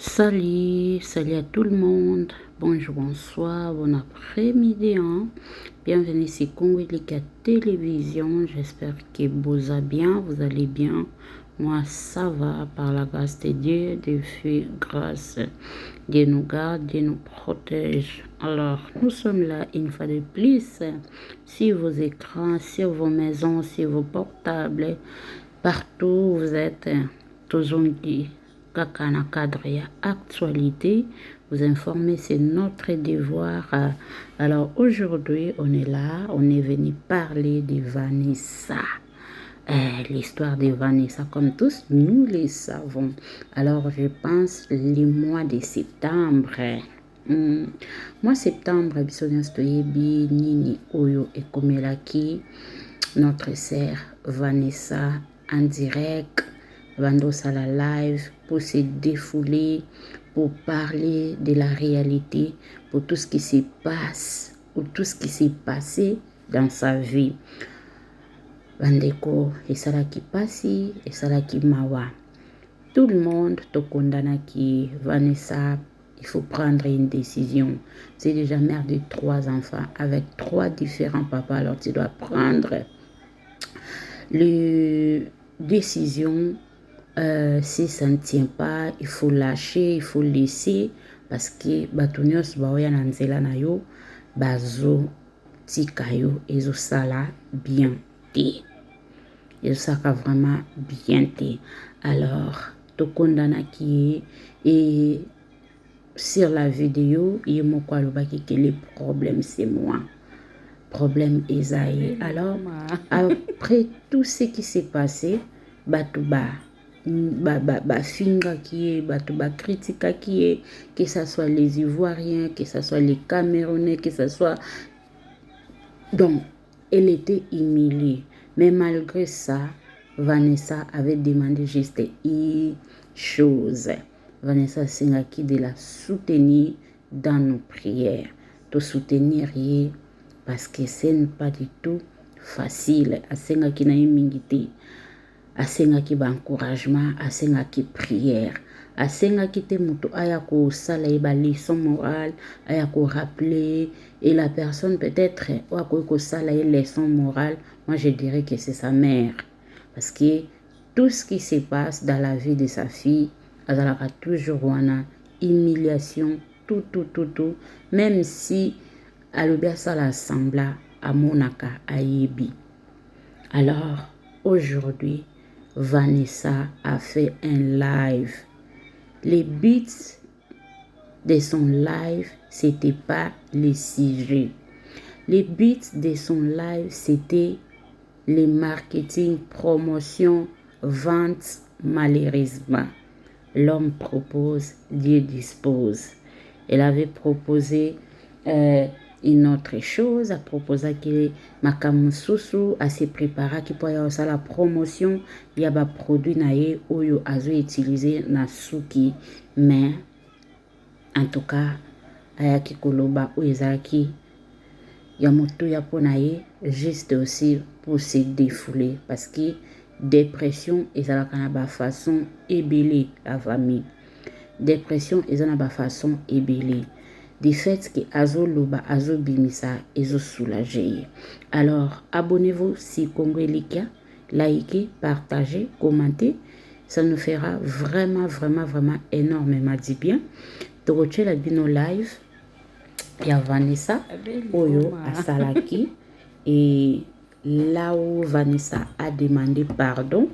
Salut, salut à tout le monde. Bonjour, bonsoir, bon après-midi. Bienvenue sur Congolika Télévision. J'espère que vous allez bien, vous allez bien. Moi, ça va par la grâce de Dieu, de fait grâce. Dieu nous garde, Dieu nous protège. Alors, nous sommes là une fois de plus sur vos écrans, sur vos maisons, sur vos portables, partout où vous êtes, toujours dit. Dans le cadre de l'actualité, vous informer, c'est notre devoir. Alors aujourd'hui, on est là, on est venu parler de Vanessa. L'histoire de Vanessa, comme tous, nous le savons. Alors je pense le mois de septembre. Mois septembre, bisonastoyebi nini oyo ekomelaki notre sœur Vanessa en direct. Vandos à la live pour se défouler, pour parler de la réalité, pour tout ce qui se passe ou tout ce qui s'est passé dans sa vie. Bandeko, et ça là qui passe, et ça là qui mawa. Tout le monde te condamne qui Vanessa, il faut prendre une décision. C'est déjà mère de 3 enfants avec 3 différents papas, alors tu dois prendre les décisions. Si ça ne tient pas, il faut lâcher, il faut laisser parce que batunios baoya na nzela na yo bazo tika yo ezo sala bien te. Ezo saka vraiment bien te. Alors, to condamna qui et sur la vidéo, il me dit que le problème c'est moi. Problème Esaïe. Alors, après tout ce qui s'est passé, batouba finga qui est batuba critique qui est, que ce soit les Ivoiriens, que ce soit les Camerounais, que ce soit, donc elle était humiliée, mais malgré ça Vanessa avait demandé juste une chose. Vanessa Singaki de la soutenir dans nos prières, de soutenir parce que ce n'est pas du tout facile. Asengaki na imingité, asengaki ba encouragement, asengaki prière, asengaki te muto aya ko sala ba leçon morale, aya ko rappeler et la personne peut-être ou ko sala leçon morale. Moi je dirais que c'est sa mère parce que tout ce qui se passe dans la vie de sa fille, elle a toujours une humiliation, tout, même si alobia sala sembla à monaka ayebi. Alors aujourd'hui Vanessa a fait un live. Les but de son live, c'était pas les sujets. Les but de son live, c'était le marketing, promotion, vente, malheureusement. L'homme propose, Dieu dispose. Elle avait proposé une autre chose, à proposer que Makamususu a se préparé qui pour y la promotion, il y a des produits naé oyo azo utilisé na suki, mais en tout cas ayaki koloba ou ezaki ya moto ya ponaye juste aussi pour se défouler parce que dépression ezalaka na ba façon ebele la famille. Dépression ezana ba façon ebele. Du fait que azo loba azo bimisa ezo soulager. Alors abonnez-vous si Congolika, likez, partagez, commentez, ça nous fera vraiment énormément du bien. Toroche la bino live ya Vanessa oyo asalaki et là où Vanessa a demandé pardon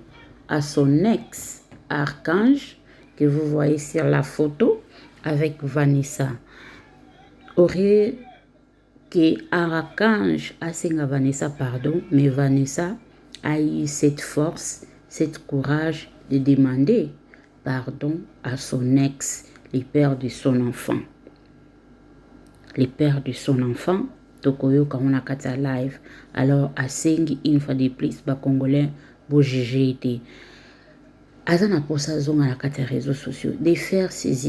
à son ex Archange que vous voyez sur la photo avec Vanessa. Aurait que Archange a senga Vanessa pardon, mais Vanessa a eu cette force, cette courage de demander pardon à son ex, le père de son enfant. Le père de son enfant, Tokoyo Kamona Kata live. Alors, à sengi une fois de plus, ba Congolais, bo jugé. Azana pour sa zone à la carte réseaux sociaux, de faire ces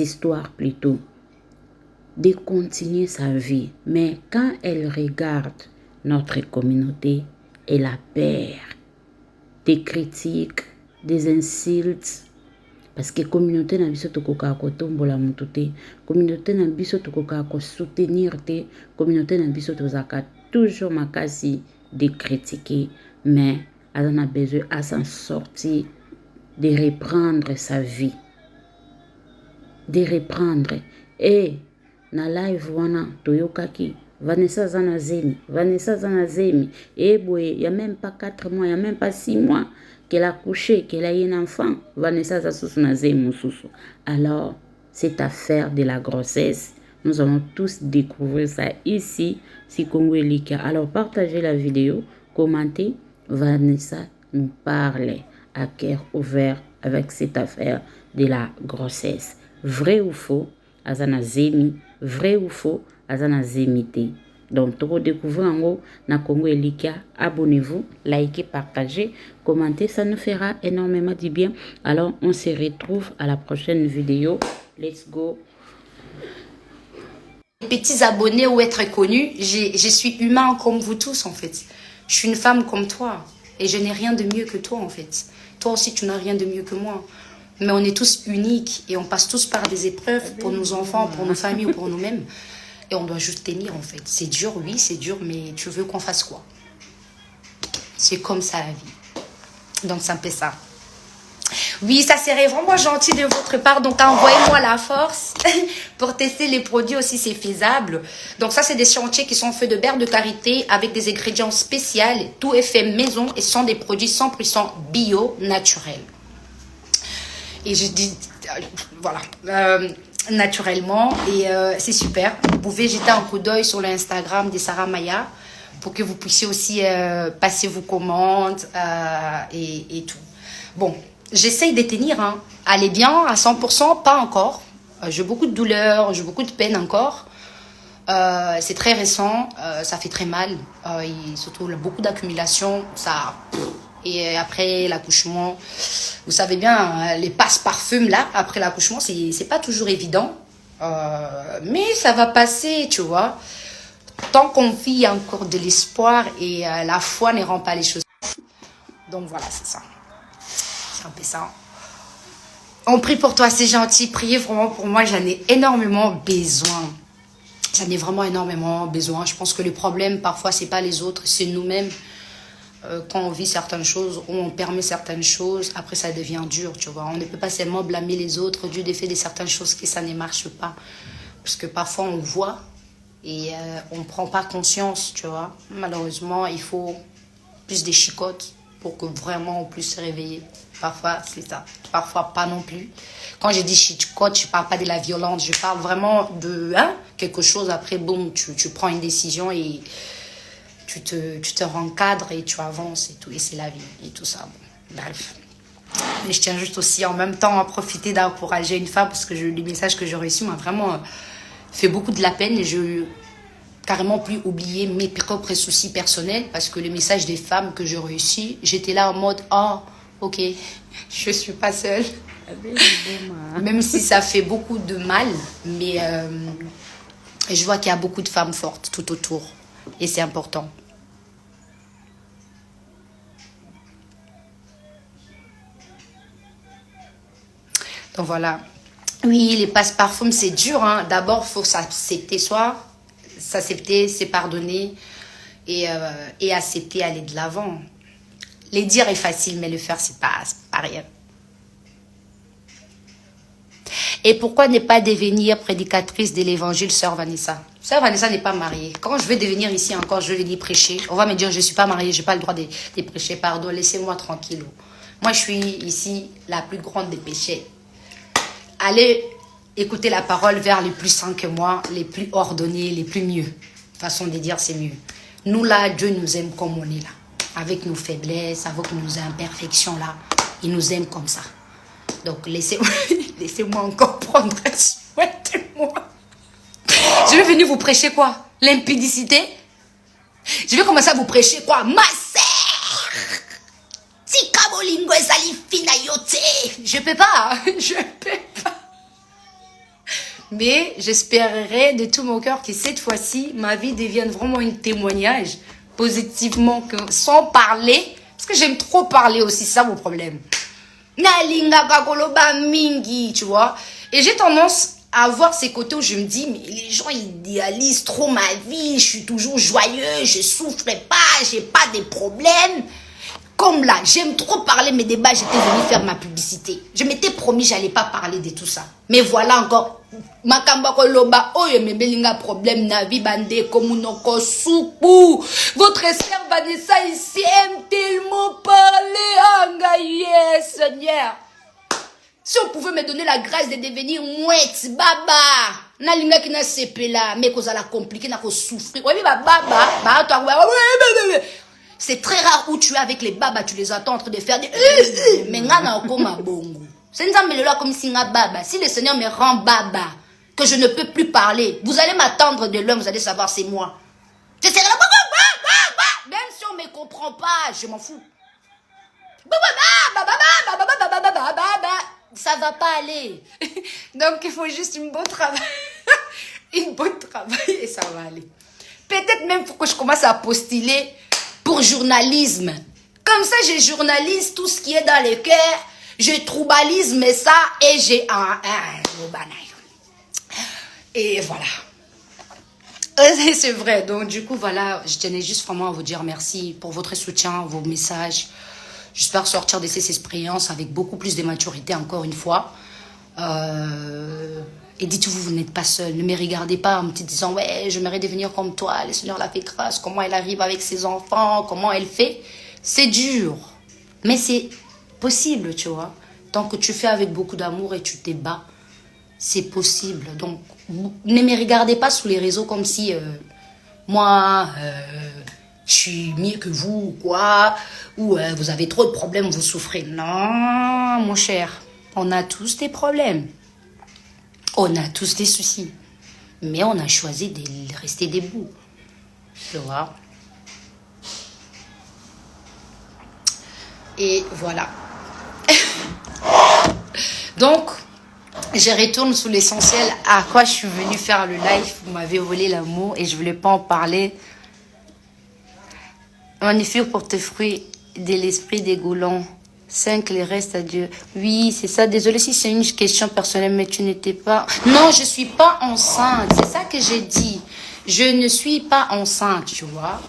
histoires plutôt. De continuer sa vie. Mais quand elle regarde notre communauté, elle a peur des critiques, des insultes, parce que communauté na biso tokoka kotombola mutu te, communauté na biso tokoka ko soutenir te, communauté na biso tozaka toujours makasi de critiquer, mais elle a besoin à s'en sortir, de reprendre sa vie, de reprendre. Et na live wana toyokaki Vanessa Zanazemi, Vanessa Zanazemi, et boy, il n'y a même pas 4 mois, il n'y a même pas 6 mois qu'elle a couché, qu'elle a eu un enfant. Vanessa Zanazemi. Alors, cette affaire de la grossesse, nous allons tous découvrir ça ici, si Congo Elika. Alors, partagez la vidéo, commentez. Vanessa nous parle à cœur ouvert avec cette affaire de la grossesse. Vrai ou faux, Azanazemi, vrai ou faux, Azanazemi. Donc, pour découvrir en haut, na Congo Elika, abonnez-vous, likez, partagez, commentez, ça nous fera énormément du bien. Alors, on se retrouve à la prochaine vidéo. Let's go. Petits abonnés ou être connus, je suis humain comme vous tous en fait. Je suis une femme comme toi et je n'ai rien de mieux que toi en fait. Toi aussi tu n'as rien de mieux que moi. Mais on est tous uniques et on passe tous par des épreuves pour nos enfants, pour nos familles ou pour nous-mêmes. Et on doit juste tenir en fait. C'est dur, oui c'est dur, mais tu veux qu'on fasse quoi? C'est comme ça la vie. Donc ça me fait ça. Oui, ça serait vraiment gentil de votre part. Donc, envoyez-moi la force pour tester les produits aussi, c'est faisable. Donc, ça, c'est des chantiers qui sont faits de beurre de karité avec des ingrédients spéciaux. Tout est fait maison et ce sont des produits 100% bio, naturels. Et je dis, voilà, naturellement. Et c'est super. Vous pouvez jeter un coup d'œil sur l'Instagram de Sarah Maya pour que vous puissiez aussi passer vos commandes et tout. Bon. J'essaye de tenir, hein. Aller bien à 100%, pas encore. J'ai beaucoup de douleurs, j'ai beaucoup de peine encore. C'est très récent, ça fait très mal. Et surtout, beaucoup d'accumulation. Et après l'accouchement, vous savez bien, les passe-parfums là, après l'accouchement, c'est pas toujours évident. Mais ça va passer, tu vois. Tant qu'on vit, il y a encore de l'espoir et la foi ne rend pas les choses. Donc voilà, c'est ça. Un peu ça. On prie pour toi, c'est gentil. Priez vraiment pour moi, j'en ai énormément besoin. J'en ai vraiment énormément besoin. Je pense que le problème, parfois, c'est pas les autres, c'est nous-mêmes. Quand on vit certaines choses, ou on permet certaines choses, après ça devient dur, tu vois. On ne peut pas seulement blâmer les autres du fait de certaines choses que ça ne marche pas. Parce que parfois, on voit et on ne prend pas conscience, tu vois. Malheureusement, il faut plus des chicottes pour que vraiment on puisse se réveiller. Parfois, c'est ça. Parfois, pas non plus. Quand je dis chicotte, je ne parle pas de la violence. Je parle vraiment de quelque chose. Après, boum, tu prends une décision et tu te rencadres et tu avances et tout. Et c'est la vie et tout ça. Bon, bref. Mais je tiens juste aussi en même temps à profiter d'encourager une femme parce que les messages que j'ai reçus m'ont vraiment fait beaucoup de la peine. Et je carrément plus oublier mes propres soucis personnels parce que les messages des femmes que j'ai reçus, j'étais là en mode « Oh, ok, je suis pas seule. » Même si ça fait beaucoup de mal, mais je vois qu'il y a beaucoup de femmes fortes tout autour. Et c'est important. Donc voilà. Oui, les passe-parfums, c'est dur. Hein. D'abord, il faut s'accepter soi. S'accepter, c'est pardonner. Et accepter, aller de l'avant. Les dire est facile, mais le faire, c'est pas rien. Et pourquoi ne pas devenir prédicatrice de l'évangile, sœur Vanessa? Sœur Vanessa n'est pas mariée. Quand je veux devenir ici encore, je vais venir prêcher. On va me dire, je ne suis pas mariée, je n'ai pas le droit de prêcher. Pardon, laissez-moi tranquille. Moi, je suis ici la plus grande des péchés. Allez écouter la parole vers les plus saints que moi, les plus ordonnés, les plus mieux. Façon de dire, c'est mieux. Nous, là, Dieu nous aime comme on est là. Avec nos faiblesses, avec nos imperfections là, il nous aime comme ça. Donc laissez-moi encore prendre soin de moi. Je vais venir vous prêcher quoi? L'impudicité? Je vais commencer à vous prêcher quoi? Ma sœur! Je peux pas, je peux pas. Mais j'espérerais de tout mon cœur que cette fois-ci, ma vie devienne vraiment un témoignage positivement, sans parler, parce que j'aime trop parler aussi, c'est ça mon problème. Nalinga kakoloba mingi, tu vois. Et j'ai tendance à avoir ces côtés où je me dis, mais les gens idéalisent trop ma vie, je suis toujours joyeux, je souffre pas, j'ai pas de problèmes. Comme là, j'aime trop parler mes débats, j'étais venue faire ma publicité. Je m'étais promis, j'allais pas parler de tout ça. Mais voilà encore, makamba koloba, oh me belinga problème na vie bande komunoko soukou. Votre sœur Vanessa ici aime tellement parler, anga yes Seigneur. Si on pouvait me donner la grâce de devenir mouette, baba, na linga ki na sepe là, mais qu'on a la compliqué, na ko souffrir. Ouais, baba, bah, toi, ouais. C'est très rare où tu es avec les babas, tu les entends en train de faire des... Mais ngana okoma bongo. C'est une là comme si nga baba. Si le Seigneur me rend baba, que je ne peux plus parler, vous allez m'attendre de l'homme, vous allez savoir c'est moi. Je serai là, même si on ne me comprend pas, je m'en fous. Ça va pas aller. Donc il faut juste une bonne travail. Une bonne travail et ça va aller. Peut-être même faut que je commence à postuler pour journalisme. Comme ça, je journalise tout ce qui est dans le cœur, je troubalise ça et j'ai un et voilà. C'est vrai. Donc du coup, voilà, je tenais juste vraiment à vous dire merci pour votre soutien, vos messages. J'espère sortir de ces expériences avec beaucoup plus de maturité encore une fois. Et dites-vous, vous n'êtes pas seul. Ne me regardez pas en me disant, ouais, j'aimerais devenir comme toi. Le Seigneur l'a fait grâce. Comment elle arrive avec ses enfants. Comment elle fait. C'est dur. Mais c'est possible, tu vois. Tant que tu fais avec beaucoup d'amour et tu te bats, c'est possible. Donc, ne me regardez pas sous les réseaux comme si, moi, je suis mieux que vous, ou quoi. Ou vous avez trop de problèmes, vous souffrez. Non, mon cher. On a tous des problèmes. On a tous des soucis. Mais on a choisi de rester debout. Tu vois. Et voilà. Donc, je retourne sous l'essentiel. À quoi je suis venue faire le live. Vous m'avez volé l'amour et je ne voulais pas en parler. Magnifique portefeuille de l'esprit dégoulant. 5, les restes à Dieu. Oui, c'est ça. Désolée si c'est une question personnelle, mais tu n'étais pas... Non, je ne suis pas enceinte. C'est ça que j'ai dit. Je ne suis pas enceinte, tu vois.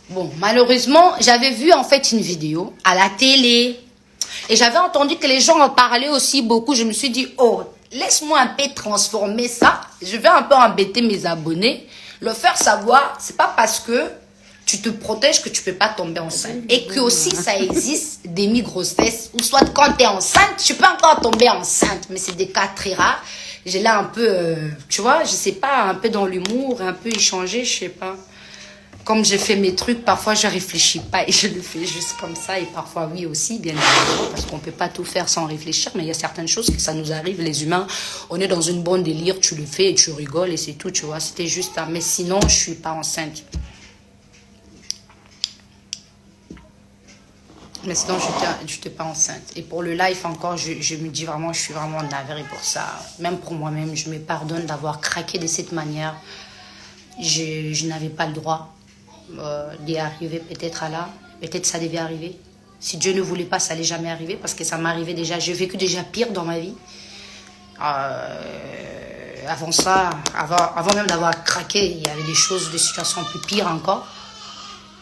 Bon, malheureusement, j'avais vu en fait une vidéo à la télé. Et j'avais entendu que les gens en parlaient aussi beaucoup. Je me suis dit, oh, laisse-moi un peu transformer ça. Je vais un peu embêter mes abonnés. Le faire savoir, c'est pas parce que tu te protèges que tu peux pas tomber enceinte. Et que aussi ça existe des mi-grossesses, ou soit quand tu es enceinte, tu peux encore tomber enceinte. Mais c'est des cas très rares. J'ai là un peu, tu vois, je sais pas, un peu dans l'humour, un peu échanger, je sais pas. Comme j'ai fait mes trucs, parfois je réfléchis pas et je le fais juste comme ça. Et parfois oui aussi, bien évidemment, parce qu'on peut pas tout faire sans réfléchir. Mais il y a certaines choses que ça nous arrive, les humains. On est dans une bonne délire, tu le fais et tu rigoles et c'est tout, tu vois. C'était juste ça. Mais sinon, je suis pas enceinte. Mais sinon, je n'étais pas enceinte. Et pour le live encore, je me dis vraiment, je suis vraiment navrée pour ça. Même pour moi-même, je me pardonne d'avoir craqué de cette manière. Je n'avais pas le droit d'y arriver peut-être à là. Peut-être ça devait arriver. Si Dieu ne voulait pas, ça n'allait jamais arriver parce que ça m'arrivait déjà. J'ai vécu déjà pire dans ma vie. Avant ça, avant même d'avoir craqué, il y avait des choses, des situations plus pires encore.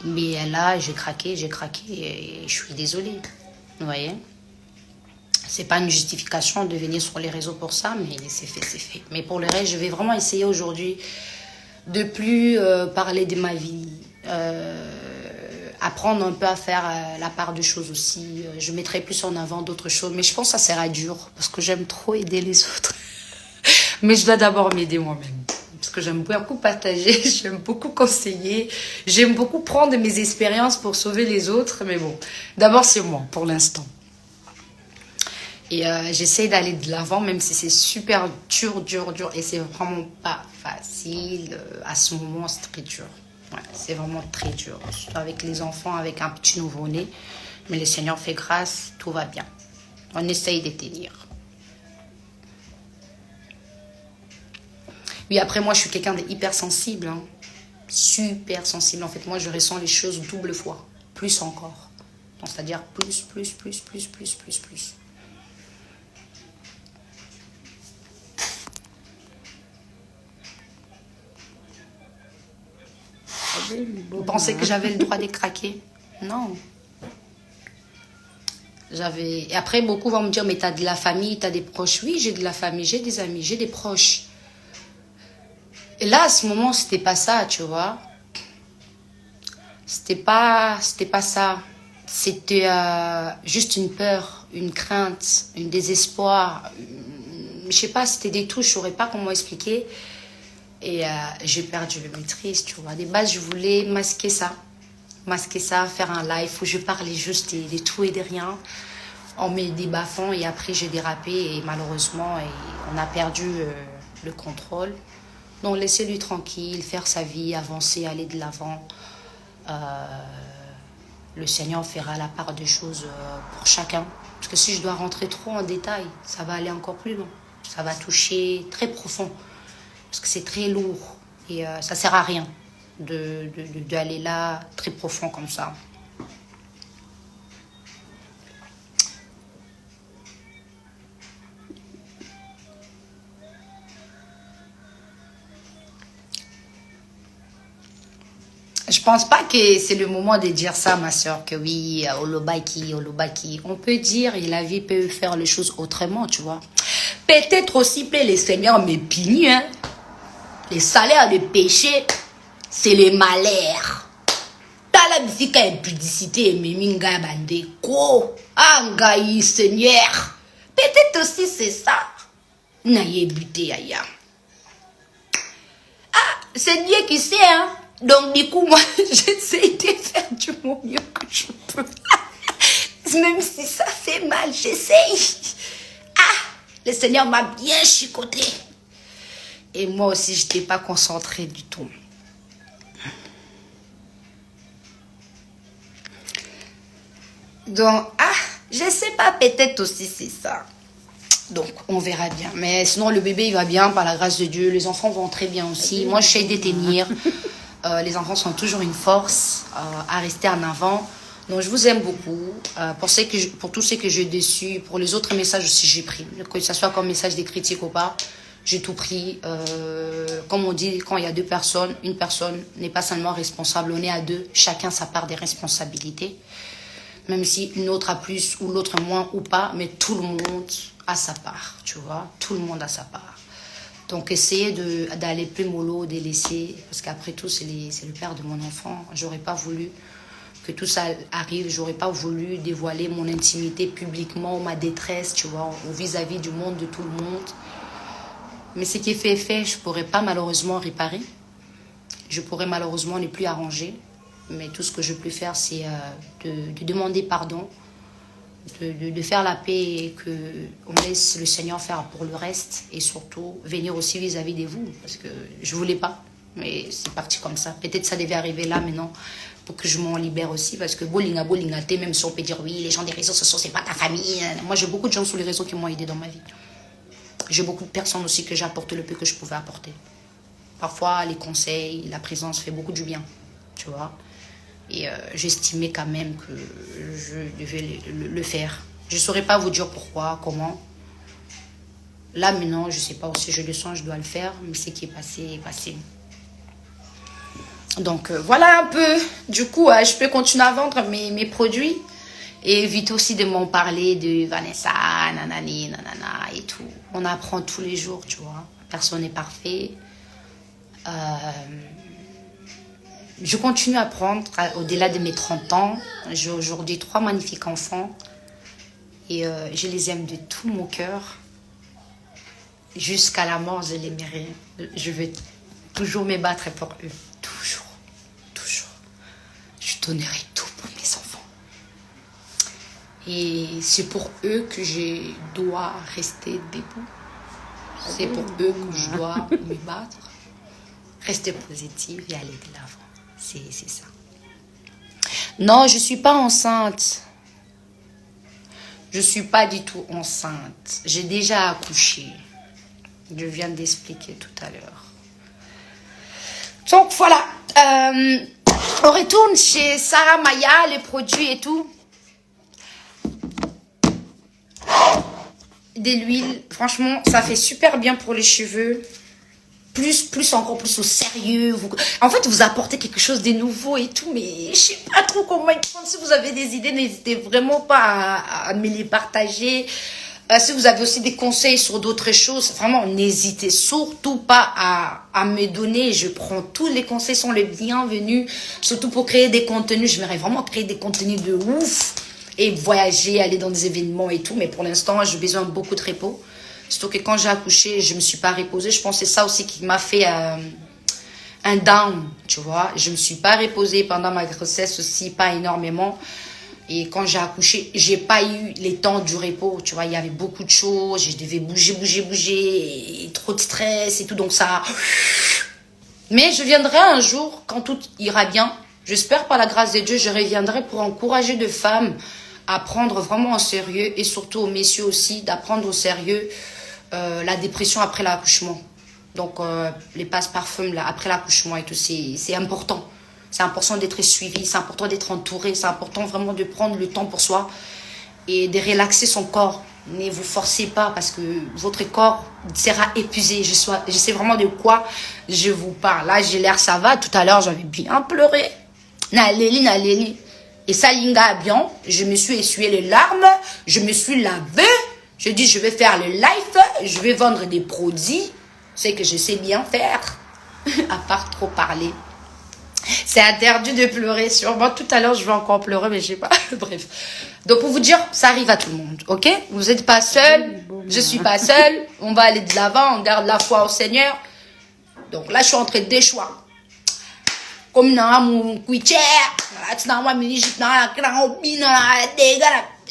Mais là, j'ai craqué et je suis désolée. Vous voyez? C'est pas une justification de venir sur les réseaux pour ça, mais c'est fait, c'est fait. Mais pour le reste, je vais vraiment essayer aujourd'hui de plus parler de ma vie. Apprendre un peu à faire la part de choses aussi. Je mettrai plus en avant d'autres choses. Mais je pense que ça sera dur parce que j'aime trop aider les autres. Mais je dois d'abord m'aider moi-même. Parce que j'aime beaucoup partager, j'aime beaucoup conseiller, j'aime beaucoup prendre mes expériences pour sauver les autres. Mais bon, d'abord c'est moi pour l'instant. Et j'essaie d'aller de l'avant, même si c'est super dur. Et c'est vraiment pas facile. À ce moment, c'est très dur. Ouais, c'est vraiment très dur. Surtout avec les enfants, avec un petit nouveau-né. Mais le Seigneur fait grâce, tout va bien. On essaye de tenir. Oui, après, moi, je suis quelqu'un d'hyper sensible. Hein. Super sensible. En fait, moi, je ressens les choses double fois. Plus encore. C'est-à-dire plus. Vous pensez que j'avais le droit de craquer? Non. Et après, beaucoup vont me dire, mais t'as de la famille, t'as des proches. Oui, j'ai de la famille, j'ai des amis, j'ai des proches. Et là, à ce moment, c'était pas ça, tu vois. C'était pas ça. C'était juste une peur, une crainte, un désespoir. Je sais pas, c'était des touches, je saurais pas comment expliquer. Et j'ai perdu le maîtrise, tu vois. Des bases, je voulais masquer ça, faire un live où je parlais juste de tout et de rien, en me débaffant, et après j'ai dérapé et malheureusement on a perdu le contrôle. Donc laissez-lui tranquille, faire sa vie, avancer, aller de l'avant. Le Seigneur fera la part des choses pour chacun. Parce que si je dois rentrer trop en détail, ça va aller encore plus loin. Ça va toucher très profond. Parce que c'est très lourd. Et ça sert à rien d'aller là très profond comme ça. Je pense pas que c'est le moment de dire ça, ma soeur, que oui, Olobaki. On peut dire, et la vie peut faire les choses autrement, tu vois. Peut-être aussi, plaît les seigneurs me pignent, hein. Les salaires de péché, c'est les malheurs. T'as la musique à impudicité, mais minga bande, ko, angaï, seigneur. Peut-être aussi c'est ça. N'ayez buté ailleurs. Ah, c'est Dieu qui sait, hein. Donc, du coup, moi, j'essaie de faire du mon mieux que je peux. Même si ça fait mal, j'essaye. Ah, le Seigneur m'a bien chicoté. Et moi aussi, je n'étais pas concentrée du tout. Donc, je sais pas, peut-être aussi c'est ça. Donc, on verra bien. Mais sinon, le bébé, il va bien, par la grâce de Dieu. Les enfants vont très bien aussi. Moi, j'essaie de tenir. Les enfants sont toujours une force à rester en avant. Donc, je vous aime beaucoup. Pour tous ceux que j'ai déçus, pour les autres messages aussi, j'ai pris. Que ce soit comme message des critiques ou pas, j'ai tout pris. Comme on dit, quand il y a deux personnes, une personne n'est pas seulement responsable, on est à deux. Chacun sa part des responsabilités. Même si une autre a plus ou l'autre moins ou pas, mais tout le monde a sa part, tu vois. Tout le monde a sa part. Donc, essayez d'aller plus mollo, de laisser, parce qu'après tout, c'est le père de mon enfant. J'aurais pas voulu que tout ça arrive, j'aurais pas voulu dévoiler mon intimité publiquement, ma détresse, tu vois, vis-à-vis du monde, de tout le monde. Mais ce qui est fait est fait, je pourrais pas malheureusement réparer. Je pourrais malheureusement ne plus arranger. Mais tout ce que je peux faire, c'est de demander pardon, de faire la paix et qu'on laisse le Seigneur faire pour le reste. Et surtout, venir aussi vis-à-vis de vous. Parce que je ne voulais pas, mais c'est parti comme ça. Peut-être ça devait arriver là maintenant pour que je m'en libère aussi. Parce que bolinga, même si on peut dire oui, les gens des réseaux sociaux, c'est pas ta famille. Moi, j'ai beaucoup de gens sur les réseaux qui m'ont aidé dans ma vie. J'ai beaucoup de personnes aussi que j'apporte le peu que je pouvais apporter. Parfois, les conseils, la présence fait beaucoup du bien, tu vois. Et j'estimais quand même que je devais le faire. Je ne saurais pas vous dire pourquoi, comment. Là, maintenant, je ne sais pas aussi, je le sens, je dois le faire. Mais ce qui est passé, est passé. Donc, voilà un peu. Du coup, je peux continuer à vendre mes produits. Et évite aussi de m'en parler de Vanessa, nanani, nanana et tout. On apprend tous les jours, tu vois. Personne n'est parfait. Je continue à apprendre au-delà de mes 30 ans. J'ai aujourd'hui 3 magnifiques enfants. Et je les aime de tout mon cœur. Jusqu'à la mort, je les mérite. Je vais toujours me battre pour eux. Toujours. Toujours. Je donnerai tout pour mes enfants. Et c'est pour eux que je dois rester debout. C'est pour eux que je dois me battre. Rester positive et aller de l'avant. C'est ça. Non, je ne suis pas enceinte. Je ne suis pas du tout enceinte. J'ai déjà accouché. Je viens d'expliquer tout à l'heure. Donc voilà. On retourne chez Sarah Maya, les produits et tout. De l'huile. Franchement, ça fait super bien pour les cheveux. encore plus au sérieux. En fait, vous apportez quelque chose de nouveau et tout, mais je sais pas trop comment y prendre. Si vous avez des idées, n'hésitez vraiment pas à me les partager. Si vous avez aussi des conseils sur d'autres choses, vraiment, n'hésitez surtout pas à me donner. Je prends tous les conseils, sont les bienvenus, surtout pour créer des contenus. J'aimerais vraiment créer des contenus de ouf et voyager, aller dans des événements et tout, mais pour l'instant, j'ai besoin de beaucoup de repos. Surtout que quand j'ai accouché, je me suis pas reposée. Je pense que c'est ça aussi qui m'a fait un down, tu vois. Je me suis pas reposée pendant ma grossesse aussi, pas énormément. Et quand j'ai accouché, j'ai pas eu les temps du repos, tu vois. Il y avait beaucoup de choses, je devais bouger, et trop de stress et tout, donc ça... Mais je viendrai un jour, quand tout ira bien. J'espère par la grâce de Dieu, je reviendrai pour encourager des femmes à prendre vraiment au sérieux, et surtout aux messieurs aussi, d'apprendre au sérieux la dépression après l'accouchement. Donc, les passe-parfums après l'accouchement et tout, c'est important. C'est important d'être suivi, c'est important d'être entouré, c'est important vraiment de prendre le temps pour soi et de relaxer son corps. Ne vous forcez pas parce que votre corps sera épuisé. Je sais vraiment de quoi je vous parle. Là, j'ai l'air ça va. Tout à l'heure, j'avais bien pleuré. Naléli. Et ça, Linga, bien. Je me suis essuyé les larmes. Je me suis lavé. Je dis, je vais faire le live, je vais vendre des produits. C'est que je sais bien faire, à part trop parler. C'est interdit de pleurer, sûrement. Tout à l'heure, je vais encore pleurer, mais je sais pas. Bref. Donc, pour vous dire, ça arrive à tout le monde, ok? Vous n'êtes pas seul, je suis pas seule. On va aller de l'avant, on garde la foi au Seigneur. Donc là, je suis en train de choix. Comme dans mon cuicher, dans ma musique, dans la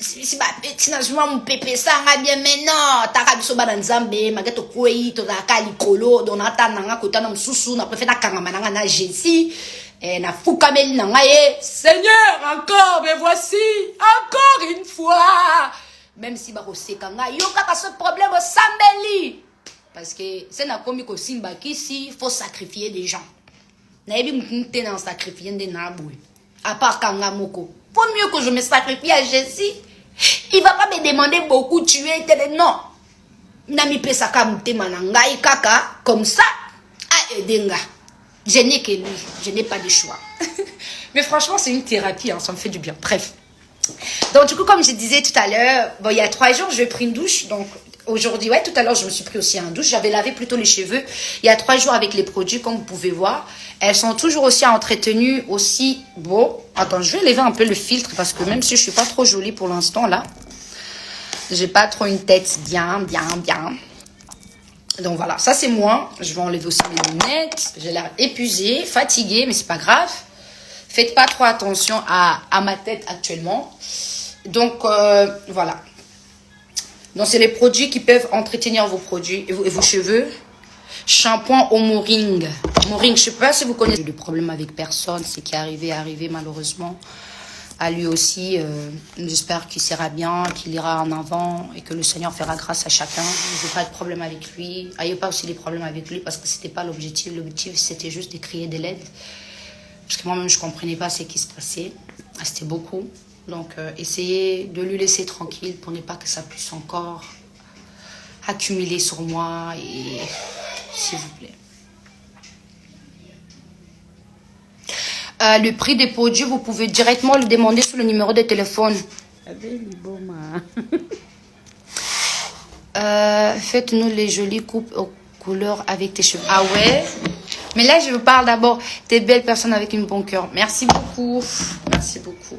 si ba petit na juma mon pépé ça bien maintenant taka biso ba nzambe mageto kwei to za kali kolo donata nanga kota na msusu na préfet na kangama nanga na Jésus et na fukameli nanga ye Seigneur encore me voici encore une fois même si ba koseka nga yo kaka ce problème sambeli parce que c'est na komi ko simba kisi faut sacrifier des gens na ebi mutinte na sacrifier des naboué à part kanga moko faut mieux que je me sacrifie à Jésus. Il va pas me demander beaucoup tuer. Non. Nami pesaka mutema na ngai kaka comme ça. Ah edenga. Je n'ai que lui. Je n'ai pas de choix. Mais franchement, c'est une thérapie. Hein, ça me fait du bien. Bref. Donc du coup, comme je disais tout à l'heure, bon, il y a 3 jours, je vais prendre une douche. Donc aujourd'hui, ouais, tout à l'heure, je me suis pris aussi en douche. J'avais lavé plutôt les cheveux. Il y a 3 jours avec les produits, comme vous pouvez voir. Elles sont toujours aussi entretenues, aussi beau. Attends, je vais lever un peu le filtre parce que même si je suis pas trop jolie pour l'instant là, j'ai pas trop une tête bien. Donc voilà, ça c'est moi. Je vais enlever aussi mes lunettes. J'ai l'air épuisée, fatiguée, mais c'est pas grave. Faites pas trop attention à ma tête actuellement. Donc voilà. Donc c'est les produits qui peuvent entretenir vos produits et vos cheveux. Shampoing au moringue. Moringue, je sais pas si vous connaissez. Le problème avec personne, c'est qui est arrivé malheureusement à lui aussi. J'espère qu'il sera bien, qu'il ira en avant et que le Seigneur fera grâce à chacun. Je n'ai pas de problème avec lui. Ayez pas aussi des problèmes avec lui parce que c'était pas l'objectif. L'objectif, c'était juste de crier de l'aide. Parce que moi-même, je comprenais pas ce qui se passait. C'était beaucoup. Donc, essayez de lui laisser tranquille pour ne pas que ça puisse encore accumuler sur moi et... S'il vous plaît. Le prix des produits, vous pouvez directement le demander sur le numéro de téléphone. Faites-nous les jolies coupes aux couleurs avec tes cheveux. Ah ouais? Mais là, je vous parle d'abord des belles personnes avec un bon cœur. Merci beaucoup. Merci beaucoup.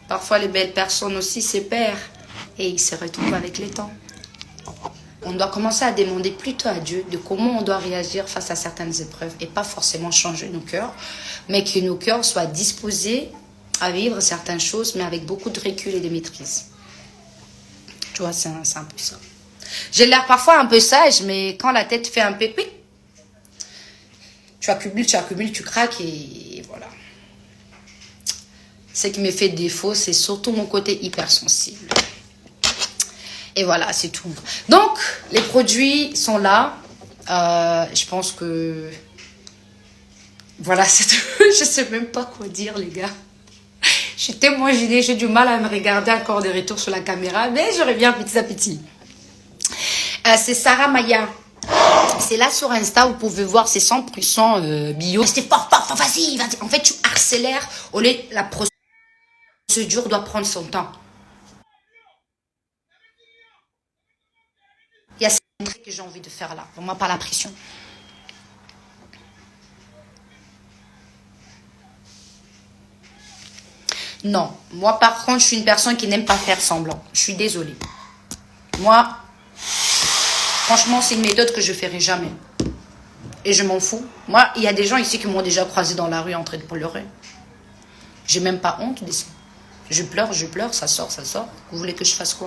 Parfois, les belles personnes aussi se perdent et ils se retrouvent avec le temps. On doit commencer à demander plutôt à Dieu de comment on doit réagir face à certaines épreuves et pas forcément changer nos cœurs, mais que nos cœurs soient disposés à vivre certaines choses, mais avec beaucoup de recul et de maîtrise. Tu vois, c'est un peu ça. J'ai l'air parfois un peu sage, mais quand la tête fait un peu... Tu accumules, tu craques et voilà. Ce qui me fait défaut, c'est surtout mon côté hypersensible. Et voilà, c'est tout. Donc, les produits sont là. Je pense que... Voilà, c'est tout. Je sais même pas quoi dire, les gars. Je suis tellement gênée. J'ai du mal à me regarder encore de retour sur la caméra. Mais je reviens petit à petit. C'est Sarah Maya. C'est là sur Insta, vous pouvez voir, c'est 100% bio. Restez fort, fort, fort, vas-y, vas-y. En fait, tu accélères. Au lieu, la procédure doit prendre son temps. Il y a cette entrée que j'ai envie de faire là. Vraiment pas la pression. Non, moi par contre, je suis une personne qui n'aime pas faire semblant. Je suis désolée. Moi, franchement, c'est une méthode que je ferai jamais. Et je m'en fous. Moi, il y a des gens ici qui m'ont déjà croisé dans la rue en train de pleurer. J'ai même pas honte de ça. Je pleure, ça sort, ça sort. Vous voulez que je fasse quoi?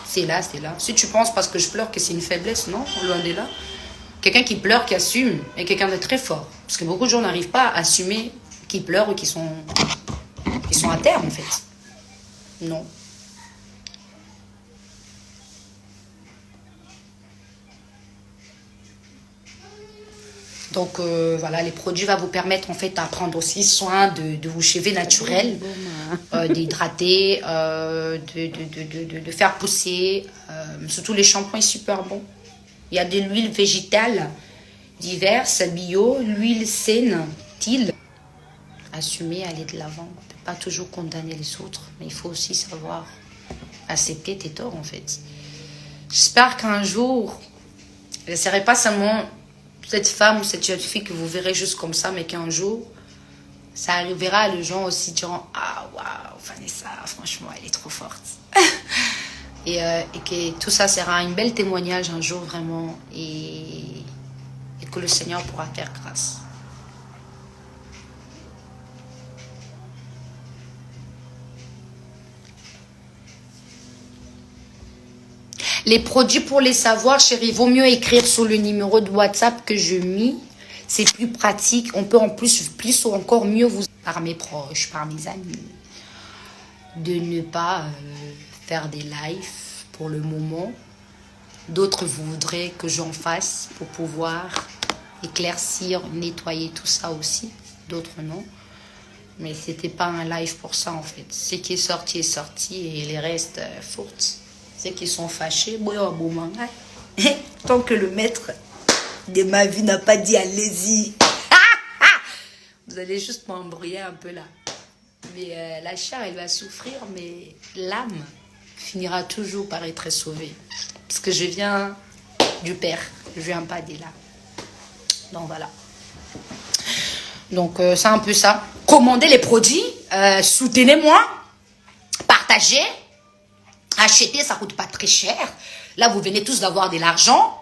C'est là, c'est là. Si tu penses parce que je pleure que c'est une faiblesse, non, loin de là. Quelqu'un qui pleure, qui assume, est quelqu'un de très fort. Parce que beaucoup de gens n'arrivent pas à assumer qu'ils pleurent ou qu'ils sont à terre, en fait. Non. Donc, voilà, les produits vont vous permettre, en fait, à prendre aussi soin de vos cheveux naturels, d'hydrater, de faire pousser. Surtout, les shampoings est super bon. Il y a de l'huile végétale diverses, bio, l'huile saine, til. Assumer, aller de l'avant. On ne peut pas toujours condamner les autres, mais il faut aussi savoir accepter tes torts, en fait. J'espère qu'un jour, je ne serai pas seulement cette femme ou cette jeune fille que vous verrez juste comme ça, mais qu'un jour, ça arrivera, les gens aussi diront « Ah, waouh, Vanessa, franchement, elle est trop forte. » et que tout ça sera un bel témoignage un jour, vraiment, et que le Seigneur pourra faire grâce. Les produits pour les savoir, chérie, vaut mieux écrire sur le numéro de WhatsApp que je mis. C'est plus pratique. On peut en plus ou encore mieux vous, par mes proches, par mes amis, de ne pas faire des lives pour le moment. D'autres voudraient que j'en fasse pour pouvoir éclaircir, nettoyer tout ça aussi. D'autres non. Mais c'était pas un live pour ça en fait. Ce qui est sorti et les restes fautes. Ceux qui sont fâchés, tant que le maître de ma vie n'a pas dit allez-y. Vous allez juste m'embrouiller un peu là. Mais la chair, elle va souffrir, mais l'âme finira toujours par être sauvée. Parce que je viens du Père, je viens pas de là. Donc voilà. Donc c'est un peu ça. Commandez les produits, soutenez-moi, partagez. Acheter, ça coûte pas très cher. Là, vous venez tous d'avoir de l'argent.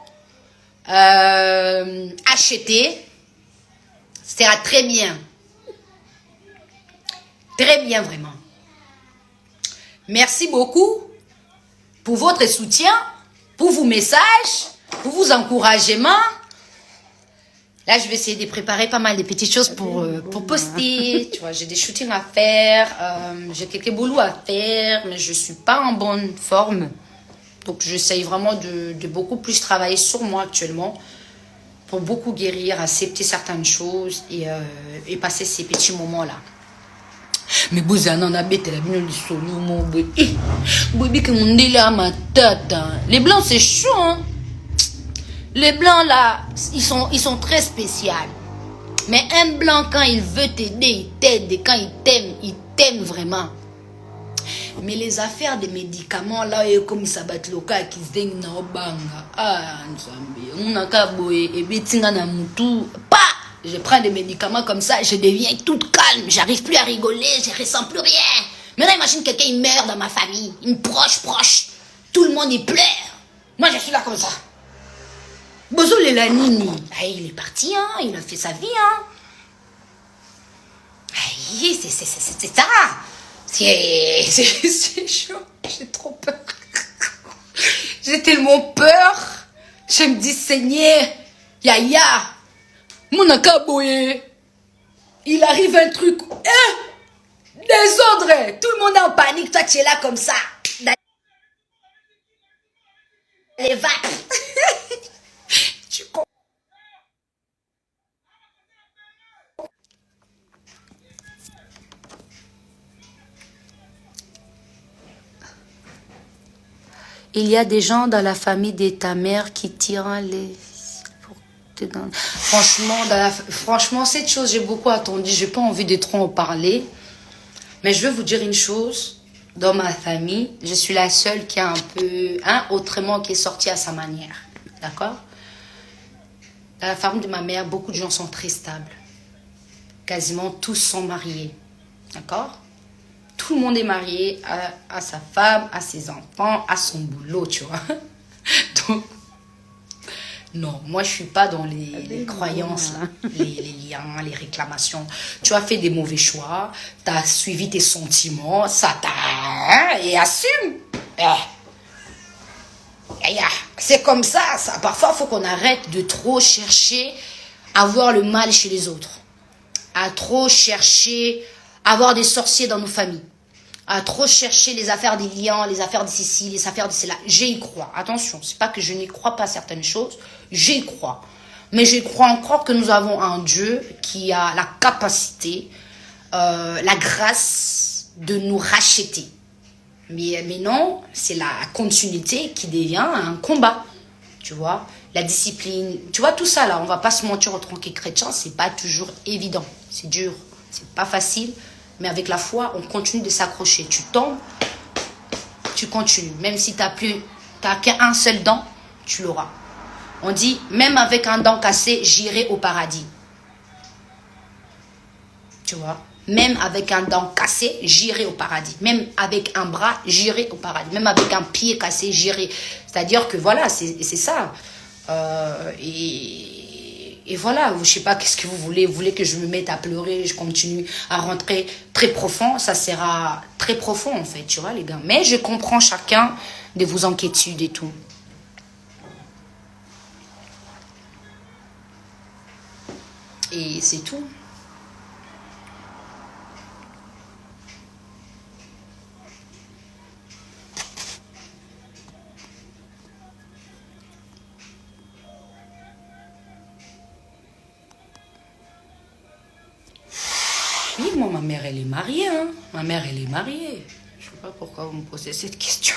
Acheter, ça sera très bien. Très bien, vraiment. Merci beaucoup pour votre soutien, pour vos messages, pour vos encouragements. Là, je vais essayer de préparer pas mal de petites choses pour poster. Tu vois, j'ai des shootings à faire, j'ai quelques boulots à faire, mais je suis pas en bonne forme. Donc, j'essaye vraiment de beaucoup plus travailler sur moi actuellement pour beaucoup guérir, accepter certaines choses et passer ces petits moments-là. Mais les blancs, c'est chaud, hein? Les blancs là, ils sont très spéciaux. Mais un blanc, quand il veut t'aider, il t'aide. Et quand il t'aime vraiment. Mais les affaires des médicaments là, comme ça bat local qui se ding na obanga. Ah, on a kaboé et betinga na mutu. Pas. Je prends des médicaments comme ça, je deviens toute calme. J'arrive plus à rigoler, je ressens plus rien. Maintenant, imagine quelqu'un il meurt dans ma famille, une proche. Tout le monde il pleure. Moi, je suis là comme ça. Bozo le nini. Il est parti, hein. Il a fait sa vie, hein. C'est ça. C'est chaud. J'ai trop peur. J'ai tellement peur. Je me dis, Seigneur, Yaya, mon akaboye. Il arrive un truc. Désordre. Tout le monde est en panique. Toi, tu es là comme ça. Les vapes. Il y a des gens dans la famille de ta mère qui tirent les Franchement, cette chose, j'ai beaucoup attendu. J'ai pas envie de trop en parler. Mais je veux vous dire une chose. Dans ma famille, je suis la seule qui a un peu... autrement, qui est sortie à sa manière. D'accord? Dans la famille de ma mère, beaucoup de gens sont très stables. Quasiment tous sont mariés. D'accord? Tout le monde est marié à sa femme, à ses enfants, à son boulot, tu vois. Donc, non, moi je suis pas dans les croyances, là, les liens, les réclamations. Tu as fait des mauvais choix, tu as suivi tes sentiments, ça t'a... et assume. C'est comme ça. Parfois, il faut qu'on arrête de trop chercher à voir le mal chez les autres. À trop chercher à avoir des sorciers dans nos familles. À trop chercher les affaires des liens, les affaires de ceci, les affaires de cela. J'y crois. Attention, c'est pas que je n'y crois pas certaines choses. J'y crois. Mais je crois encore que nous avons un Dieu qui a la capacité, la grâce de nous racheter. Mais non, c'est la continuité qui devient un combat. Tu vois, la discipline. Tu vois, tout ça là, on va pas se mentir en tant que chrétien, c'est pas toujours évident. C'est dur, c'est pas facile. Mais avec la foi, on continue de s'accrocher. Tu tombes, tu continues. Même si tu n'as qu'un seul dent, tu l'auras. On dit, même avec un dent cassé, j'irai au paradis. Tu vois? Même avec un dent cassé, j'irai au paradis. Même avec un bras, j'irai au paradis. Même avec un pied cassé, j'irai. C'est-à-dire que voilà, c'est ça. Et voilà, je sais pas qu'est-ce que vous voulez. Vous voulez que je me mette à pleurer, je continue à rentrer très profond. Ça sera très profond en fait, tu vois les gars. Mais je comprends chacun de vos inquiétudes et tout. Et c'est tout. Oui, moi, ma mère, elle est mariée. Hein. Ma mère, elle est mariée. Je ne sais pas pourquoi vous me posez cette question.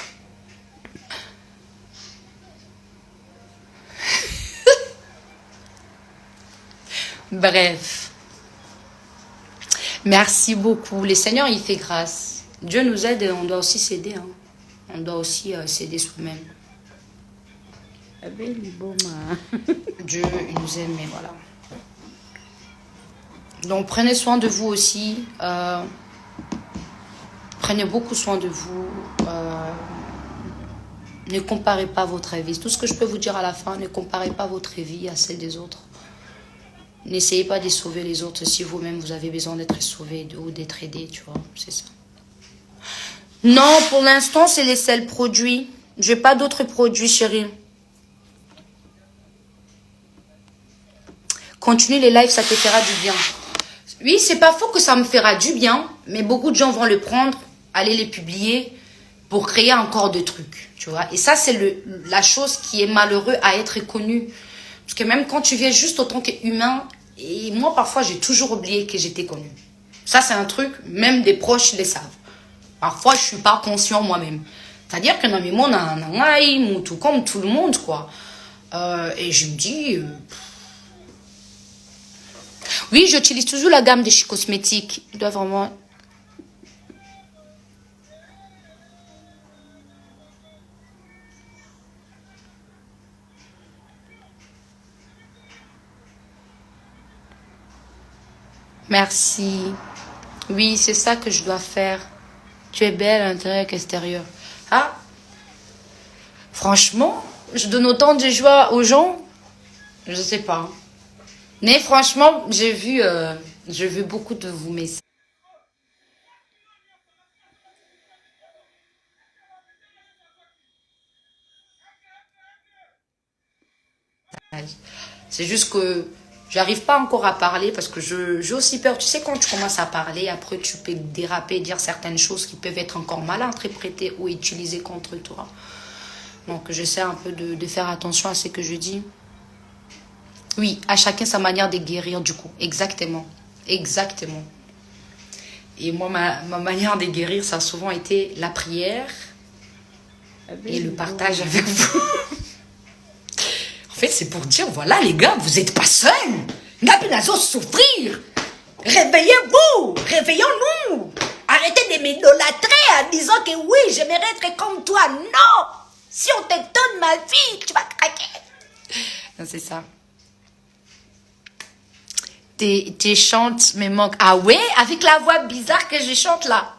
Bref. Merci beaucoup. Le Seigneur, il fait grâce. Dieu nous aide et on doit aussi s'aider. Hein. On doit aussi s'aider soi-même. Dieu, il nous aime, mais voilà. Donc, prenez soin de vous aussi. Prenez beaucoup soin de vous. Ne comparez pas votre vie. Tout ce que je peux vous dire à la fin, ne comparez pas votre vie à celle des autres. N'essayez pas de sauver les autres si vous-même vous avez besoin d'être sauvé ou d'être aidé, tu vois. C'est ça. Non, pour l'instant, c'est les seuls produits. Je n'ai pas d'autres produits, chérie. Continue les lives, ça te fera du bien. Oui, c'est pas faux que ça me fera du bien, mais beaucoup de gens vont le prendre, aller les publier pour créer encore de trucs, tu vois. Et ça, c'est la chose qui est malheureuse à être connue. Parce que même quand tu viens juste en tant qu'humain, et moi, parfois, j'ai toujours oublié que j'étais connue. Ça, c'est un truc, même des proches le savent. Parfois, je suis pas conscient moi-même. C'est-à-dire que dans mes mots, on a un tout comme tout le monde, quoi. Et je me dis... Oui, j'utilise toujours la gamme des Chi Cosmétiques. Il doit vraiment... Merci. Oui, c'est ça que je dois faire. Tu es belle à l'intérieur qu'extérieur. Ah, franchement, je donne autant de joie aux gens. Je sais pas. Mais franchement, j'ai vu beaucoup de vous messages. C'est juste que j'arrive pas encore à parler parce que j'ai aussi peur. Tu sais, quand tu commences à parler, après tu peux déraper, dire certaines choses qui peuvent être encore mal interprétées ou utilisées contre toi. Donc j'essaie un peu de faire attention à ce que je dis. Oui, à chacun sa manière de guérir du coup. Exactement. Exactement. Et moi, ma manière de guérir, ça a souvent été la prière et le partage avec vous. fait, c'est pour dire, voilà, les gars, vous n'êtes pas seuls. N'abinazos souffrir. Réveillez-vous. Réveillons-nous. Arrêtez de m'idolâtrer en disant que oui, j'aimerais être comme toi. Non. Si on te donne ma vie, tu vas craquer. Non, c'est ça. Tes chantes me manquent. Ah ouais, avec la voix bizarre que je chante là.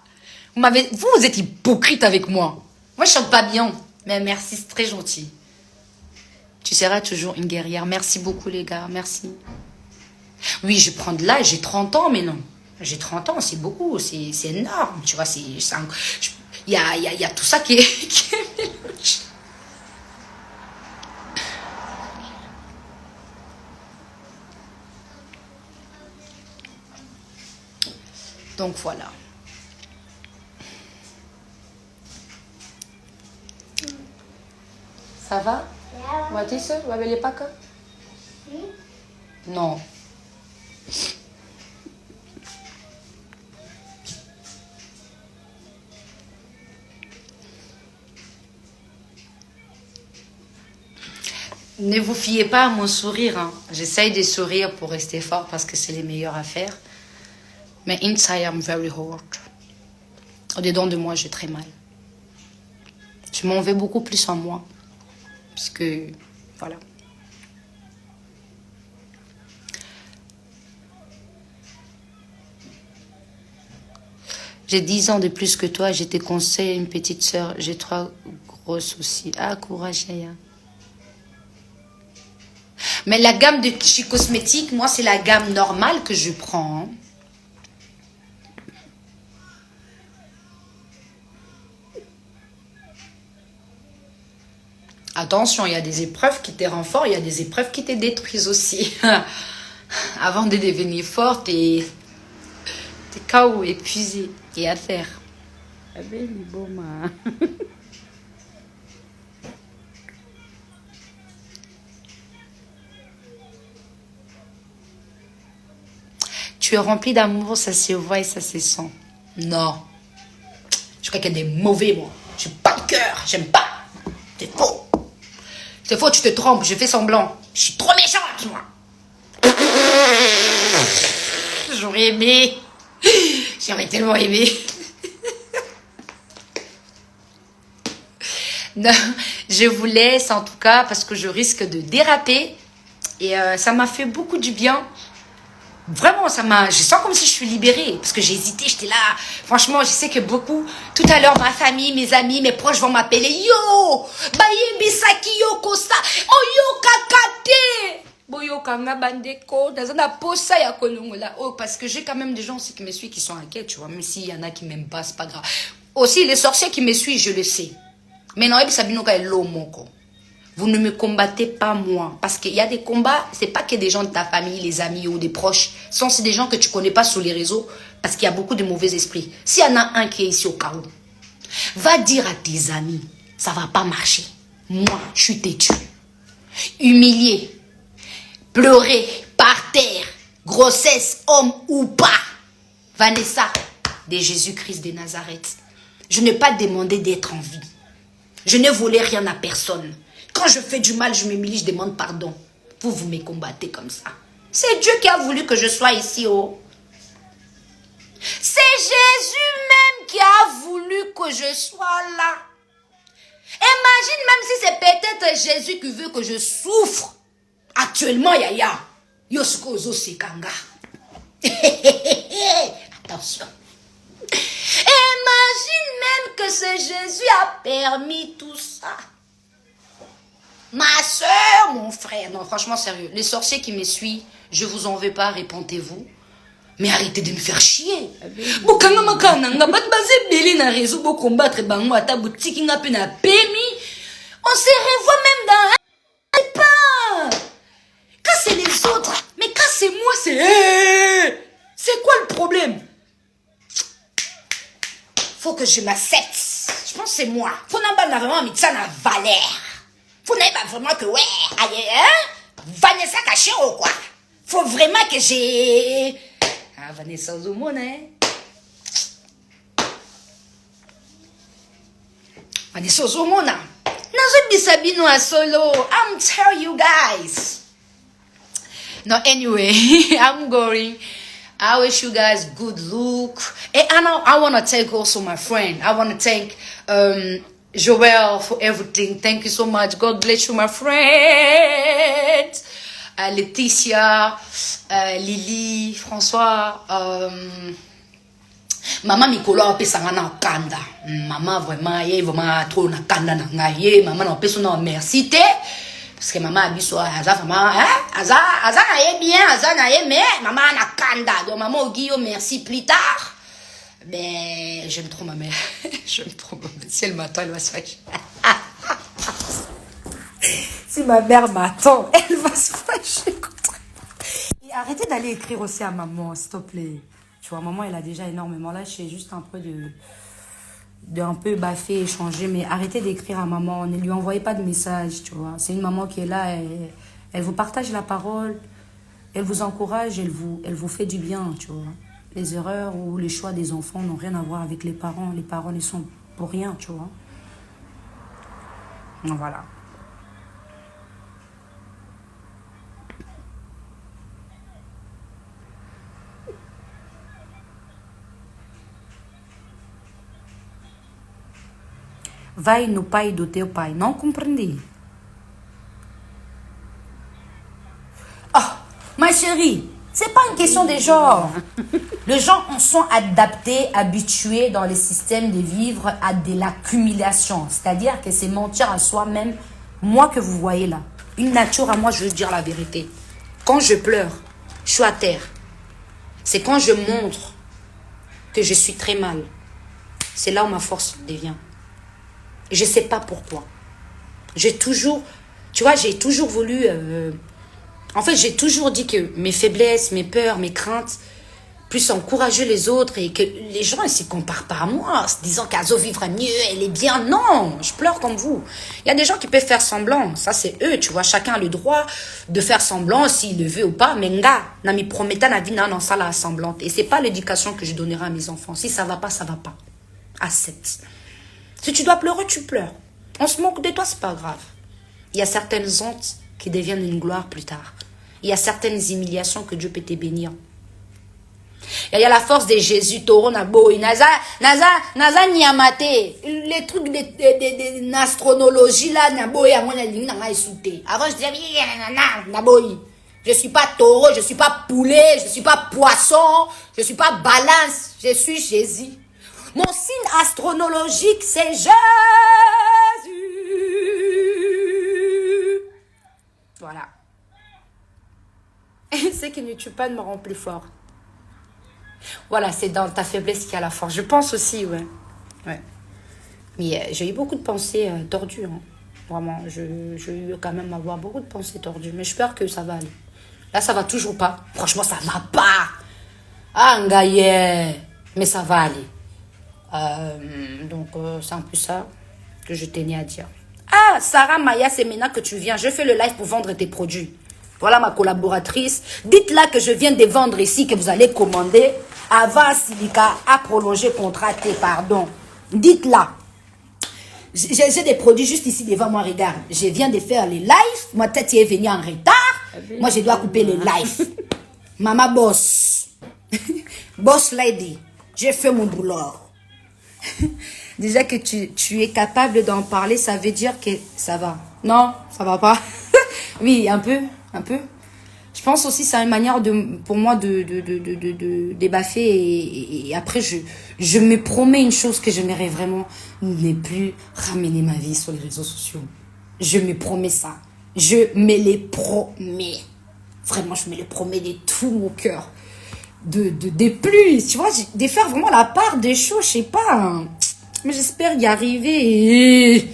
Vous êtes hypocrite avec moi. Moi, je chante pas bien. Mais merci, c'est très gentil. Tu seras toujours une guerrière. Merci beaucoup, les gars. Merci. Oui, je prends de l'âge. J'ai 30 ans, mais non. J'ai 30 ans, c'est beaucoup. C'est énorme. Tu vois, il y a tout ça qui est mélangé. Donc, voilà. Ça va? Matisse, vous avez les packs? Non. Ne vous fiez pas à mon sourire. Hein. J'essaye de sourire pour rester fort parce que c'est les meilleures affaires. Mais inside, I'm very hurt. Au-dedans de moi, j'ai très mal. Je m'en vais beaucoup plus en moi. Parce que, voilà. J'ai 10 ans de plus que toi. Je te conseille une petite sœur. J'ai 3 gros soucis. Ah, courage, Yaya. Mais la gamme de chez cosmétiques, moi, c'est la gamme normale que je prends. Hein. Attention, il y a des épreuves qui te rendent fort, il y a des épreuves qui te détruisent aussi. Avant de devenir forte, t'es KO, épuisé et à terre. Tu es rempli d'amour, ça se voit et ça se sent. Non. Je crois qu'il y a des mauvais, moi. J'ai pas de cœur, j'aime pas. C'est faux. C'est faux, tu te trompes, je fais semblant. Je suis trop méchante, moi. J'aurais aimé. J'aurais tellement aimé. Non, je vous laisse en tout cas parce que je risque de déraper. Et ça m'a fait beaucoup du bien. Vraiment, je sens comme si je suis libérée. Parce que j'ai hésité, j'étais là. Franchement, je sais que beaucoup, tout à l'heure, ma famille, mes amis, mes proches vont m'appeler. Yo! Baye bisaki yo kosa. Oh yo kakate! Boyo kanga bandeko. Dazana posa ya kolongola. Oh, parce que j'ai quand même des gens aussi qui me suivent qui sont inquiets, tu vois. Même s'il y en a qui m'aiment pas, c'est pas grave. Aussi, les sorciers qui me suivent, je le sais. Mais non, Sabinoka est l'homo. Vous ne me combattez pas moi. Parce qu'il y a des combats, c'est pas que des gens de ta famille, les amis ou des proches. C'est des gens que tu connais pas sur les réseaux. Parce qu'il y a beaucoup de mauvais esprits. S'il y en a un qui est ici au carreau, va dire à tes amis, ça va pas marcher. Moi, je suis têtu. Humilié. Pleurer. Par terre. Grossesse, homme ou pas. Vanessa, de Jésus-Christ de Nazareth. Je n'ai pas demandé d'être en vie. Je ne voulais rien à personne. Quand je fais du mal, je m'humilie, je demande pardon. Vous me combattez comme ça. C'est Dieu qui a voulu que je sois ici. Oh. C'est Jésus même qui a voulu que je sois là. Imagine même si c'est peut-être Jésus qui veut que je souffre. Actuellement, Yaya. Yosuko Ozo Sekanga. Attention. Imagine même que c'est Jésus a permis tout ça. Ma soeur, mon frère. Non, franchement, sérieux. Les sorciers qui me suivent, je vous en veux pas, répentez-vous. Mais arrêtez de me faire chier. On se revoit même dans un pas. Quand c'est les autres, mais quand c'est moi, c'est quoi le problème? Faut que je m'accepte. Je pense que c'est moi. Faut n'avoir vraiment mis ça dans valeur. Faut n'avoir pas vraiment que ouais, allez, hein? Vanessa caché ou quoi? Faut vraiment que j'ai. Ah, Vanessa Ozomona, hein? Vanessa Ozomona. Sabino a solo. I'm telling you guys. No, anyway, I'm going. I wish you guys good luck. And I want to thank also my friend. I want to thank Joel for everything. Thank you so much. God bless you, my friend. Laetitia, Lily, François, Maman Mikolo a pesanga na kanda. Maman vraiment trop na kanda na ngaye. Maman na peso na merci te. Parce que maman a dit so aza vraiment aza na ye bien, aza na ye mais maman na kanda. Donc maman Guillaume merci plus tard. Ben j'aime trop ma mère. J'aime trop ma mère. Si elle m'attend, elle va se fâcher. Si ma mère m'attend, elle va se fâcher contre. Et arrêtez d'aller écrire aussi à maman, s'il te plaît. Tu vois, maman, elle a déjà énormément lâché, juste un peu de un peu baffer, échanger, mais arrêtez d'écrire à maman, ne lui envoyez pas de message, tu vois. C'est une maman qui est là, elle vous partage la parole, elle vous encourage, elle vous fait du bien, tu vois. Les erreurs ou les choix des enfants n'ont rien à voir avec les parents ils sont pour rien, tu vois. Donc voilà. Vai no pai do teu pai. Não compreendi. Ah, ma chérie, c'est pas une question de genre. Les gens sont adaptés, habitués dans les systèmes de vivre à de l'accumulation. C'est-à-dire que c'est mentir à soi-même. Moi que vous voyez là, une nature à moi, je veux dire la vérité. Quand je pleure, je suis à terre. C'est quand je montre que je suis très mal. C'est là où ma force devient. Je ne sais pas pourquoi. J'ai toujours voulu... en fait, j'ai toujours dit que mes faiblesses, mes peurs, mes craintes puissent encourager les autres et que les gens ne s'y comparent pas à moi, se disant qu'Azo vivra mieux, elle est bien. Non, je pleure comme vous. Il y a des gens qui peuvent faire semblant. Ça, c'est eux, tu vois. Chacun a le droit de faire semblant s'il le veut ou pas. Mais nga, na mi prometa na vie non, ça la semblante. Et c'est pas l'éducation que je donnerai à mes enfants. Si ça va pas, ça va pas. Accepte. Si tu dois pleurer, tu pleures. On se moque de toi, c'est pas grave. Il y a certaines hontes qui deviennent une gloire plus tard. Il y a certaines humiliations que Dieu peut te bénir. Il y a la force de Jésus, Toro, Naboy, Naza, Niamate. Les trucs d'astronologie là, Naboy, à moi, avant, je disais, Naboy. Je suis pas taureau, je suis pas poulet, je suis pas poisson, je suis pas balance, je suis Jésus. Mon signe astronologique, c'est Jésus. Voilà. Et ce qui ne tue pas ne me rend plus fort. Voilà, c'est dans ta faiblesse qu'il y a la force. Je pense aussi, ouais. Mais j'ai eu beaucoup de pensées tordues. Hein. Vraiment, j'ai eu quand même avoir beaucoup de pensées tordues. Mais j'espère que ça va aller. Là, ça va toujours pas. Franchement, ça va pas. Ah, ngaye. Mais ça va aller. Donc, c'est un peu ça que je tenais à dire. Ah, Sarah Maya, c'est maintenant que tu viens. Je fais le live pour vendre tes produits. Voilà ma collaboratrice. Dites-là que je viens de vendre ici, que vous allez commander. Avant Silica a prolongé contrat T, pardon. Dites-là. J'ai des produits juste ici devant moi, regarde. Je viens de faire les lives. Moi, peut-être tu es venu en retard. Moi, je dois couper les lives. Mama boss. Boss lady. J'ai fait mon boulot. Déjà que tu es capable d'en parler, ça veut dire que ça va. Non, ça va pas. Oui, un peu. Je pense aussi que c'est une manière pour moi de débaffer et après je me promets une chose que j'aimerais vraiment ne plus ramener ma vie sur les réseaux sociaux. Je me promets ça. Je me les promets. Vraiment, je me les promets de tout mon cœur. De plus, tu vois, de faire vraiment la part des choses, je sais pas. Hein. Mais j'espère y arriver.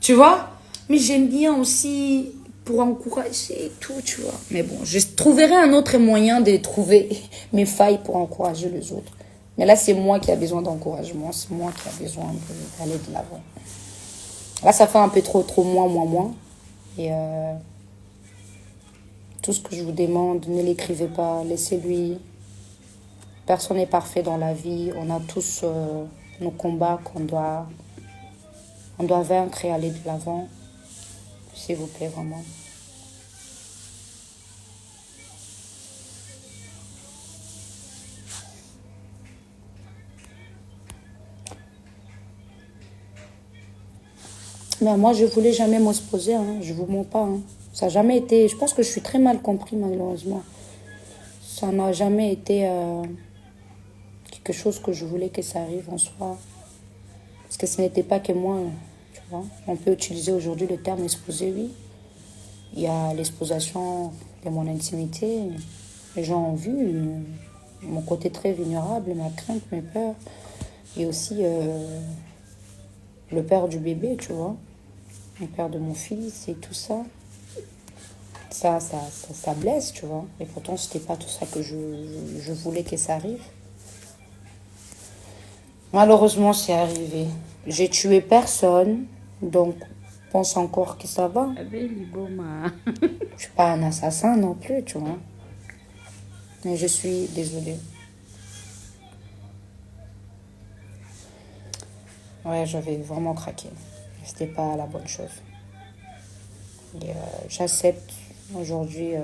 Tu vois? Mais j'aime bien aussi pour encourager et tout, tu vois. Mais bon, je trouverai un autre moyen de trouver mes failles pour encourager les autres. Mais là, c'est moi qui a besoin d'encouragement. C'est moi qui a besoin d'aller de l'avant. Là, ça fait un peu trop moins. Et tout ce que je vous demande, ne l'écrivez pas. Laissez-lui. Personne n'est parfait dans la vie. On a tous nos combats qu'on doit vaincre et aller de l'avant. S'il vous plaît, vraiment. Mais moi, je voulais jamais m'exposer, hein. Je vous mens pas, hein. Ça n'a jamais été... Je pense que je suis très mal compris, malheureusement. Ça n'a jamais été quelque chose que je voulais que ça arrive en soi. Parce que ce n'était pas que moi, tu vois. On peut utiliser aujourd'hui le terme exposé, oui. Il y a l'exposition de mon intimité. Les gens ont vu mon côté très vulnérable, ma crainte, mes peurs. Et aussi le père du bébé, tu vois. Le père de mon fils et tout ça. Ça blesse, tu vois. Et pourtant, c'était pas tout ça que je voulais que ça arrive. Malheureusement, c'est arrivé. J'ai tué personne, donc pense encore que ça va. Je suis pas un assassin non plus, tu vois. Mais je suis désolée. Ouais, j'avais vraiment craqué. C'était pas la bonne chose. Et j'accepte aujourd'hui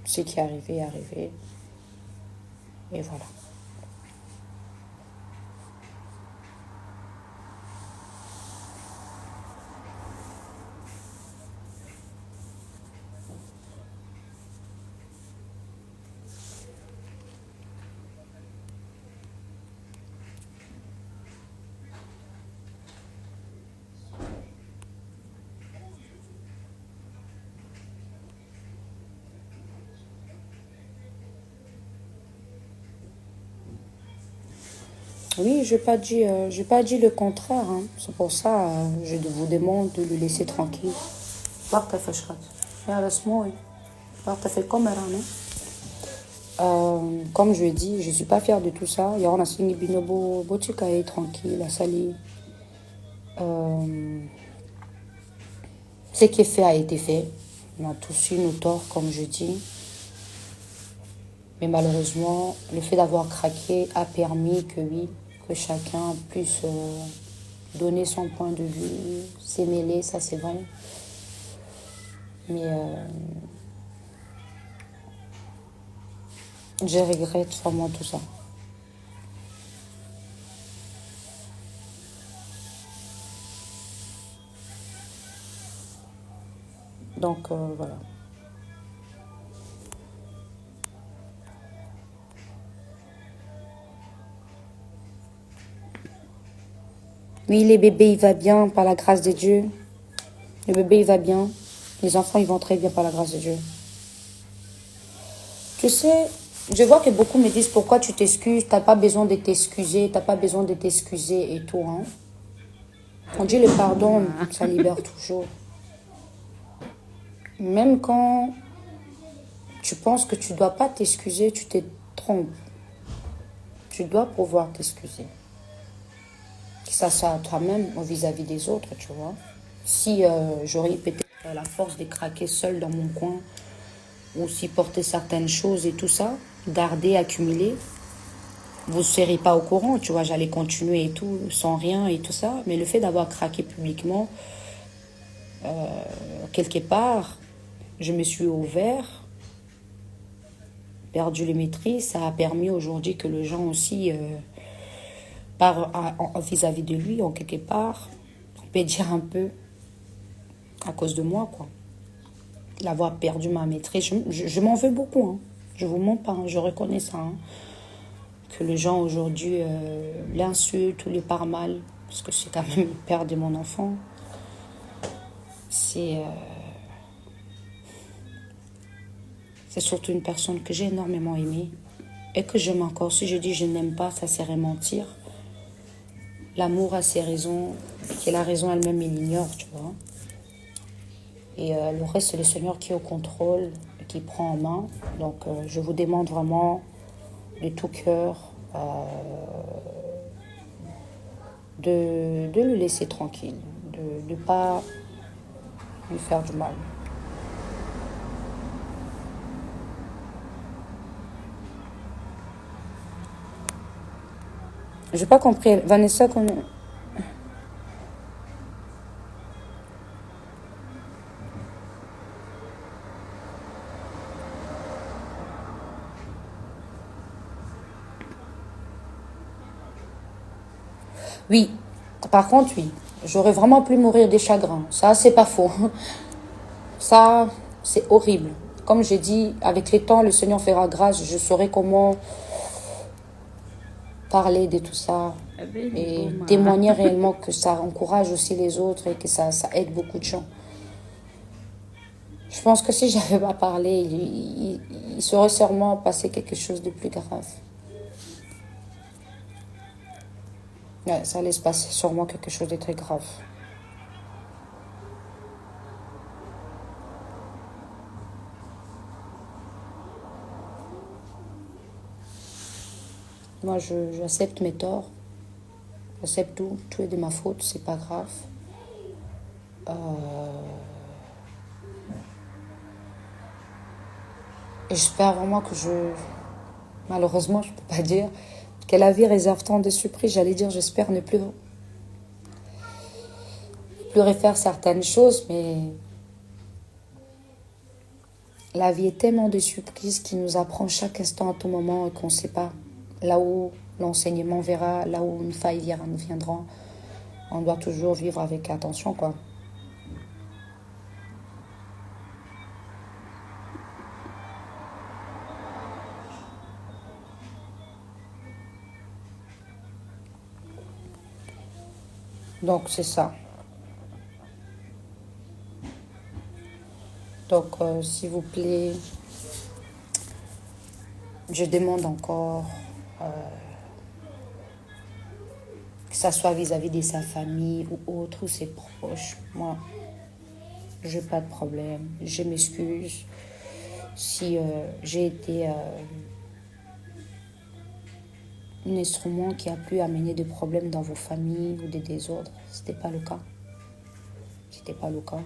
ce qui est arrivé est arrivé. Et voilà. Oui, j'ai pas dit le contraire, hein. C'est pour ça je vous demande de le laisser tranquille. Wacht even, schat. Ja, dat is mooi. Wacht even, kom eraan, hein. Comme je l'ai dit, je ne suis pas fière de tout ça. Il y a un signe binobo, botika est tranquille, la sali. Ce qui est fait a été fait. On a tous eu nos torts, comme je dis. Mais malheureusement, le fait d'avoir craqué a permis que oui, que chacun puisse donner son point de vue, s'émêler, ça c'est vrai. Mais je regrette vraiment tout ça. Donc voilà. Oui, les bébés, il va bien par la grâce de Dieu. Le bébé, il va bien. Les enfants, ils vont très bien par la grâce de Dieu. Tu sais, je vois que beaucoup me disent pourquoi tu t'excuses, t'as pas besoin de t'excuser, t'as pas besoin de t'excuser et tout, hein. On dit le pardon, ça libère toujours. Même quand tu penses que tu dois pas t'excuser, tu te trompes. Tu dois pouvoir t'excuser. Que ça soit à toi-même ou vis-à-vis des autres, tu vois. Si j'aurais peut-être la force de craquer seule dans mon coin, ou si porter certaines choses et tout ça, garder, accumuler, vous ne serez pas au courant, tu vois, j'allais continuer et tout, sans rien et tout ça. Mais le fait d'avoir craqué publiquement, quelque part, je me suis ouvert, perdu les maîtrises, ça a permis aujourd'hui que les gens aussi, vis-à-vis de lui, en quelque part, on peut dire un peu, à cause de moi, quoi. L'avoir perdu ma maîtrise, je m'en veux beaucoup, hein. Je vous mens pas, hein, je reconnais ça, hein. Que les gens aujourd'hui l'insultent ou les parlent mal, parce que c'est quand même le père de mon enfant. C'est surtout une personne que j'ai énormément aimée et que j'aime encore. Si je dis je n'aime pas, ça serait mentir. L'amour a ses raisons, et la raison elle-même, il l'ignore, tu vois. Et le reste, c'est le Seigneur qui est au contrôle, qui prend en main. Donc, je vous demande vraiment de tout cœur de le laisser tranquille, de ne pas lui faire du mal. J'ai pas compris. Vanessa, Oui, par contre, oui. J'aurais vraiment pu mourir des chagrins. Ça, c'est pas faux. Ça, c'est horrible. Comme j'ai dit, avec les temps, le Seigneur fera grâce. Je saurai comment parler de tout ça et témoigner réellement que ça encourage aussi les autres et que ça aide beaucoup de gens. Je pense que si j'avais pas parlé, il serait sûrement passé quelque chose de plus grave. Ouais, ça allait se passer sûrement quelque chose de très grave. Moi, j'accepte mes torts. J'accepte tout. Tout est de ma faute. C'est pas grave. Et j'espère vraiment que malheureusement, je peux pas dire que la vie réserve tant de surprises. J'allais dire, j'espère ne plus refaire certaines choses, mais la vie est tellement de surprises qui nous apprend chaque instant à tout moment et qu'on ne sait pas. Là où l'enseignement verra, là où une faille viendra, on doit toujours vivre avec attention, quoi. Donc, c'est ça. Donc, s'il vous plaît, je demande encore que ça soit vis-à-vis de sa famille ou autre, ou ses proches. Moi, je n'ai pas de problème. Je m'excuse si j'ai été un instrument qui a pu amener des problèmes dans vos familles ou des désordres. C'était pas le cas. C'était pas le cas.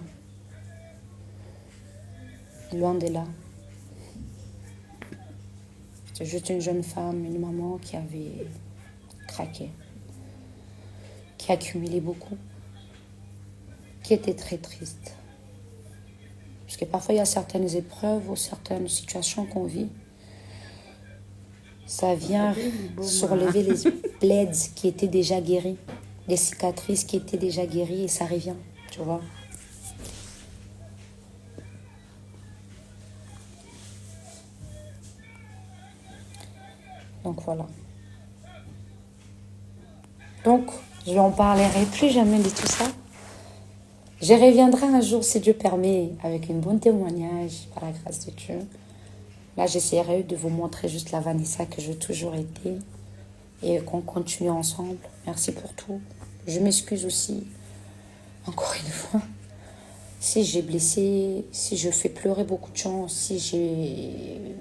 Loin de là. C'est juste une jeune femme, une maman qui avait craqué, qui a accumulé beaucoup, qui était très triste. Parce que parfois, il y a certaines épreuves ou certaines situations qu'on vit. Ça vient surlever les plaies qui étaient déjà guéries, les cicatrices qui étaient déjà guéries et ça revient, tu vois. Donc voilà. Donc, je n'en parlerai plus jamais de tout ça. Je reviendrai un jour, si Dieu permet, avec un bon témoignage, par la grâce de Dieu. Là, j'essaierai de vous montrer juste la Vanessa que j'ai toujours été et qu'on continue ensemble. Merci pour tout. Je m'excuse aussi, encore une fois, si j'ai blessé, si je fais pleurer beaucoup de gens, si j'ai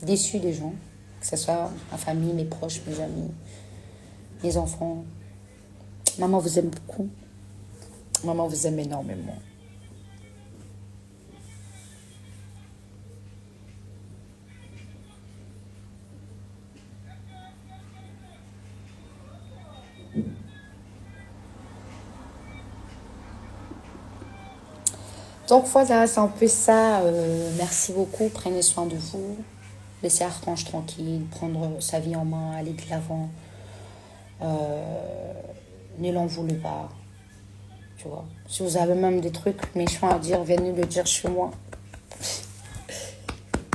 déçu des gens, que ce soit ma famille, mes proches, mes amis, mes enfants. Maman vous aime beaucoup. Maman vous aime énormément. Donc voilà, c'est un peu ça. Merci beaucoup. Prenez soin de vous. Laissez Archange tranquille, prendre sa vie en main, aller de l'avant. Ne l'en voulez pas. Tu vois. Si vous avez même des trucs méchants à dire, venez le dire chez moi.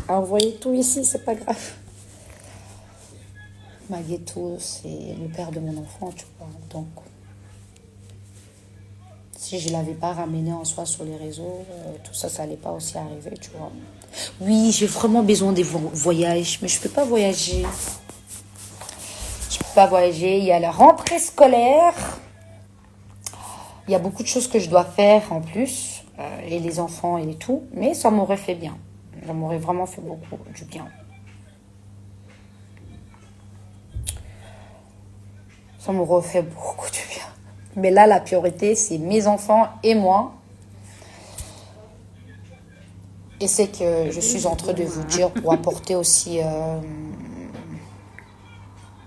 Envoyez tout ici, c'est pas grave. Magueto, c'est le père de mon enfant, tu vois. Donc, si je ne l'avais pas ramené en soi sur les réseaux, tout ça, ça n'allait pas aussi arriver, tu vois. Oui, j'ai vraiment besoin des voyages, mais je ne peux pas voyager. Je ne peux pas voyager. Il y a la rentrée scolaire. Il y a beaucoup de choses que je dois faire en plus, et les enfants et tout, mais ça m'aurait fait bien. Ça m'aurait vraiment fait beaucoup du bien. Ça m'aurait fait beaucoup du bien. Mais là, la priorité, c'est mes enfants et moi. Et c'est que je suis en train de vous dire pour apporter aussi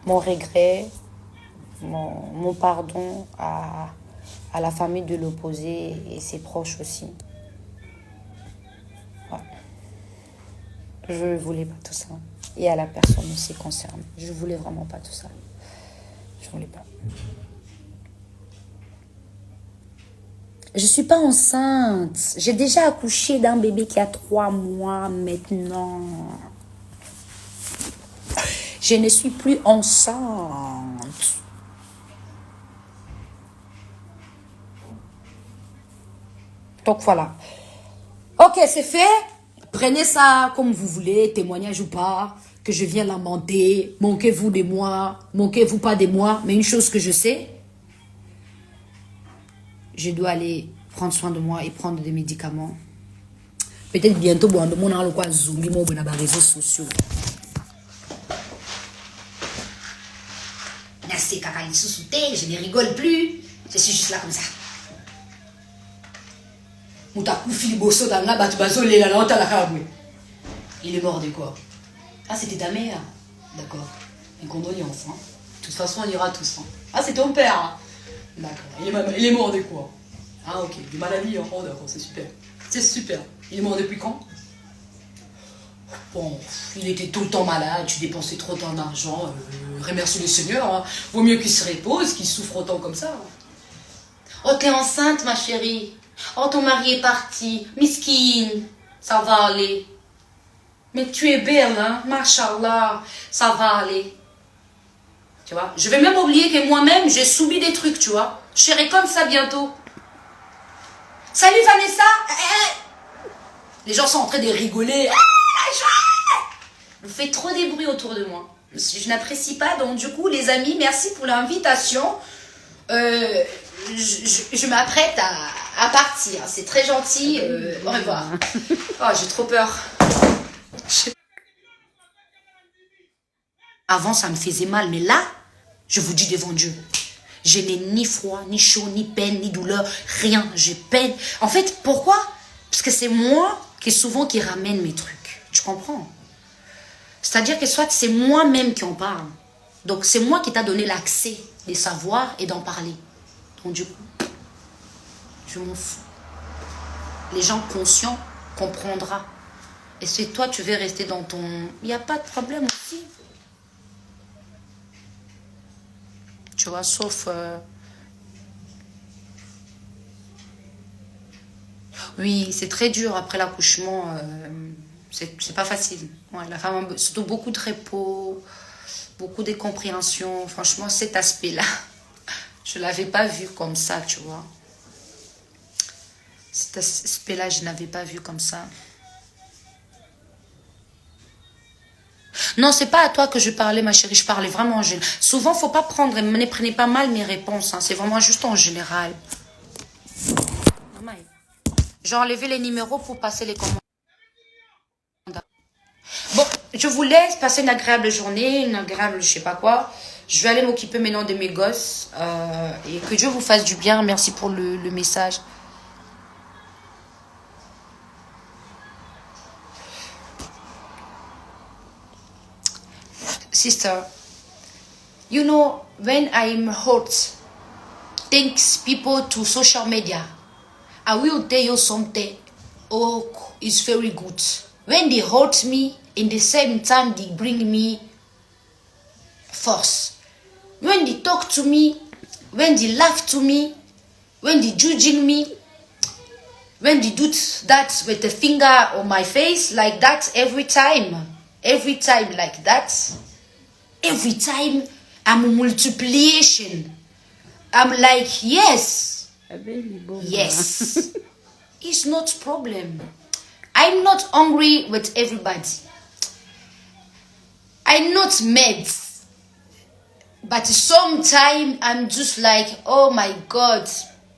mon regret, mon pardon à la famille de l'opposé et ses proches aussi. Ouais. Je ne voulais pas tout ça. Et à la personne aussi concernée. Je ne voulais vraiment pas tout ça. Je voulais pas. Je suis pas enceinte. J'ai déjà accouché d'un bébé qui a 3 mois maintenant. Je ne suis plus enceinte. Donc voilà. Ok, c'est fait. Prenez ça comme vous voulez, témoignage ou pas, que je viens lamenter. Manquez-vous de moi, manquez-vous pas de moi. Mais une chose que je sais, je dois aller prendre soin de moi et prendre des médicaments. Peut-être bientôt, bon, on a le quoi zombie, on a les réseaux sociaux. Je ne rigole plus. Je suis juste là comme ça. Il est mort de quoi? Ah, c'était ta mère? D'accord. Mes condoléances. Hein. De toute façon, on ira tous. Hein. Ah, c'est ton père. Hein. D'accord. Il est mort de quoi? Ah, ok. Des maladies. Hein. Oh, d'accord, c'est super. C'est super. Il est mort depuis quand? Bon, il était tout le temps malade, tu dépensais trop d'argent. Remercie le Seigneur. Hein. Vaut mieux qu'il se repose, qu'il souffre autant comme ça. Oh, t'es enceinte, ma chérie. Oh, ton mari est parti. Miskine. Ça va aller. Mais tu es belle, hein. Machallah. Ça va aller. Tu vois, je vais même oublier que moi-même, j'ai subi des trucs, tu vois. Je serai comme ça bientôt. Salut, Vanessa. Les gens sont en train de rigoler. Je fais trop des bruits autour de moi. Je n'apprécie pas. Donc, du coup, les amis, merci pour l'invitation. Je m'apprête à partir. C'est très gentil. Au revoir. Oh, j'ai trop peur. Avant, ça me faisait mal. Mais là, je vous dis devant Dieu, je n'ai ni froid, ni chaud, ni peine, ni douleur. Rien. J'ai peine. En fait, pourquoi? Parce que c'est moi qui ramène mes trucs. Tu comprends? C'est-à-dire que soit c'est moi-même qui en parle. Donc, c'est moi qui t'a donné l'accès de savoir et d'en parler. Donc, du coup, je m'en fous. Les gens conscients comprendront. Et si toi, tu veux rester dans ton... Il n'y a pas de problème aussi. Tu vois, sauf... Oui, c'est très dur après l'accouchement. C'est pas facile. Ouais, la femme a surtout beaucoup de repos, beaucoup de compréhension. Franchement, cet aspect-là, je ne l'avais pas vu comme ça, tu vois. Cet aspect-là, je n'avais pas vu comme ça. Non, c'est pas à toi que je parlais, ma chérie. Je parlais vraiment en général. Souvent, faut pas prendre, ne prenez pas mal mes réponses. Hein. C'est vraiment juste en général. J'ai enlevé les numéros pour passer les commandes. Bon, je vous laisse passer une agréable journée, une agréable je sais pas quoi. Je vais aller m'occuper maintenant de mes gosses. Et que Dieu vous fasse du bien. Merci pour le message. Sister, you know, when I'm hurt, thanks people to social media, I will tell you something. Oh, it's very good. When they hurt me, in the same time they bring me force. When they talk to me, when they laugh to me, when they judging me, when they do that with the finger on my face like that every time like that, every time I'm a multiplication. I'm like, yes, yes, it's not problem. I'm not angry with everybody. I'm not mad. But sometimes I'm just like, oh my God,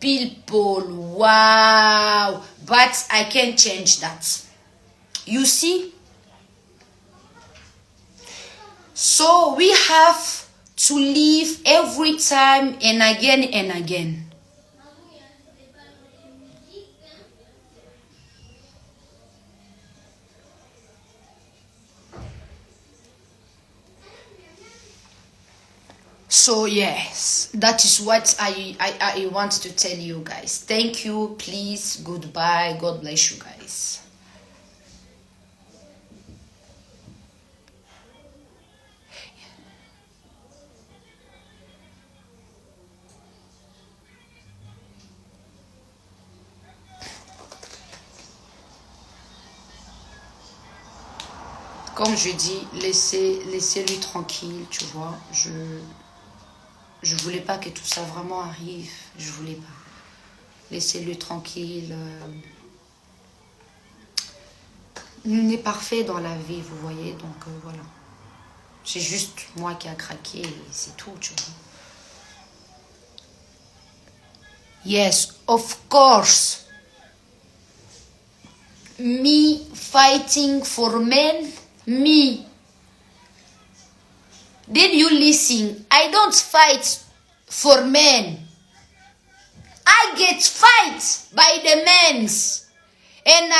people, wow. But I can't change that. You see? So we have to live every time and again and again. So yes, that is what I want to tell you guys. Thank you, please, goodbye, God bless you guys. comme je dis, laissez-lui tranquille, tu vois. Je voulais pas que tout ça vraiment arrive. Je voulais pas. Laissez-lui tranquille. Nul n'est parfait dans la vie, vous voyez. Donc, voilà. C'est juste moi qui a craqué et c'est tout, tu vois. Yes, of course. Me fighting for men, me. Did you listen? I don't fight for men. I get fight by the men's. And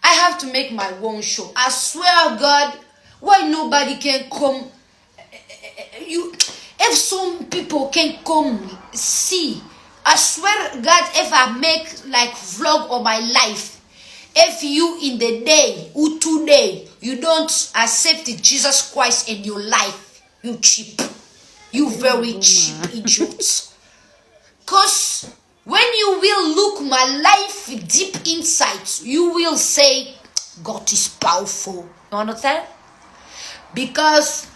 I have to make my own show. I swear God, why nobody can come? If some people can come see, I swear God, if I make like vlog of my life, if you in the day or today you don't accept Jesus Christ in your life, you cheap, you very cheap idiot. Cause when you will look my life deep inside, you will say God is powerful. You understand? Because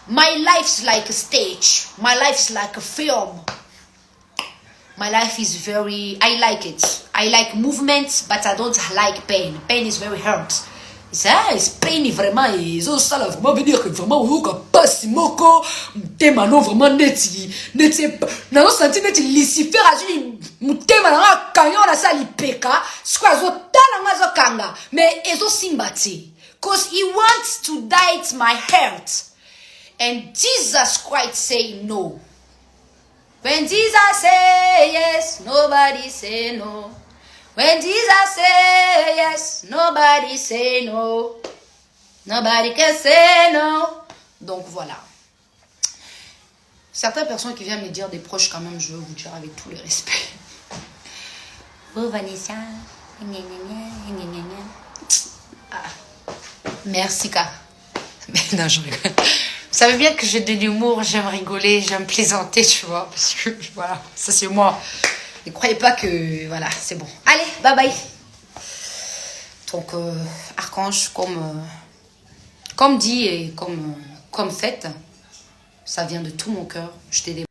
my life's like a stage. My life's like a film. My life is very, I like it. I like movements, but I don't like pain. Pain is very hurt. It's pain vraiment. Ça là vraiment veut dire que vraiment on a pas si moko. Tema non vraiment neti. Non senti neti Lucifer azuli. Tema na kanyo na sali peka. Skwa zo tana ngazo kanga. Mais ezo simbati. Cause he wants to die my heart. And Jesus Christ say no. When Jesus say yes, nobody say no. When Jesus say yes, nobody say no. Nobody can say no. Donc voilà. Certaines personnes qui viennent me dire des proches quand même, je veux vous dire avec tout le respect. Oh Vanessa. Ah. Merci Ka. Mais non, je rigole. Vous savez bien que j'ai de l'humour, j'aime rigoler, j'aime plaisanter, tu vois, parce que, voilà, ça c'est moi. Ne croyez pas que, voilà, c'est bon. Allez, bye bye. Donc, Archange, comme dit et comme fait, ça vient de tout mon cœur. Je t'ai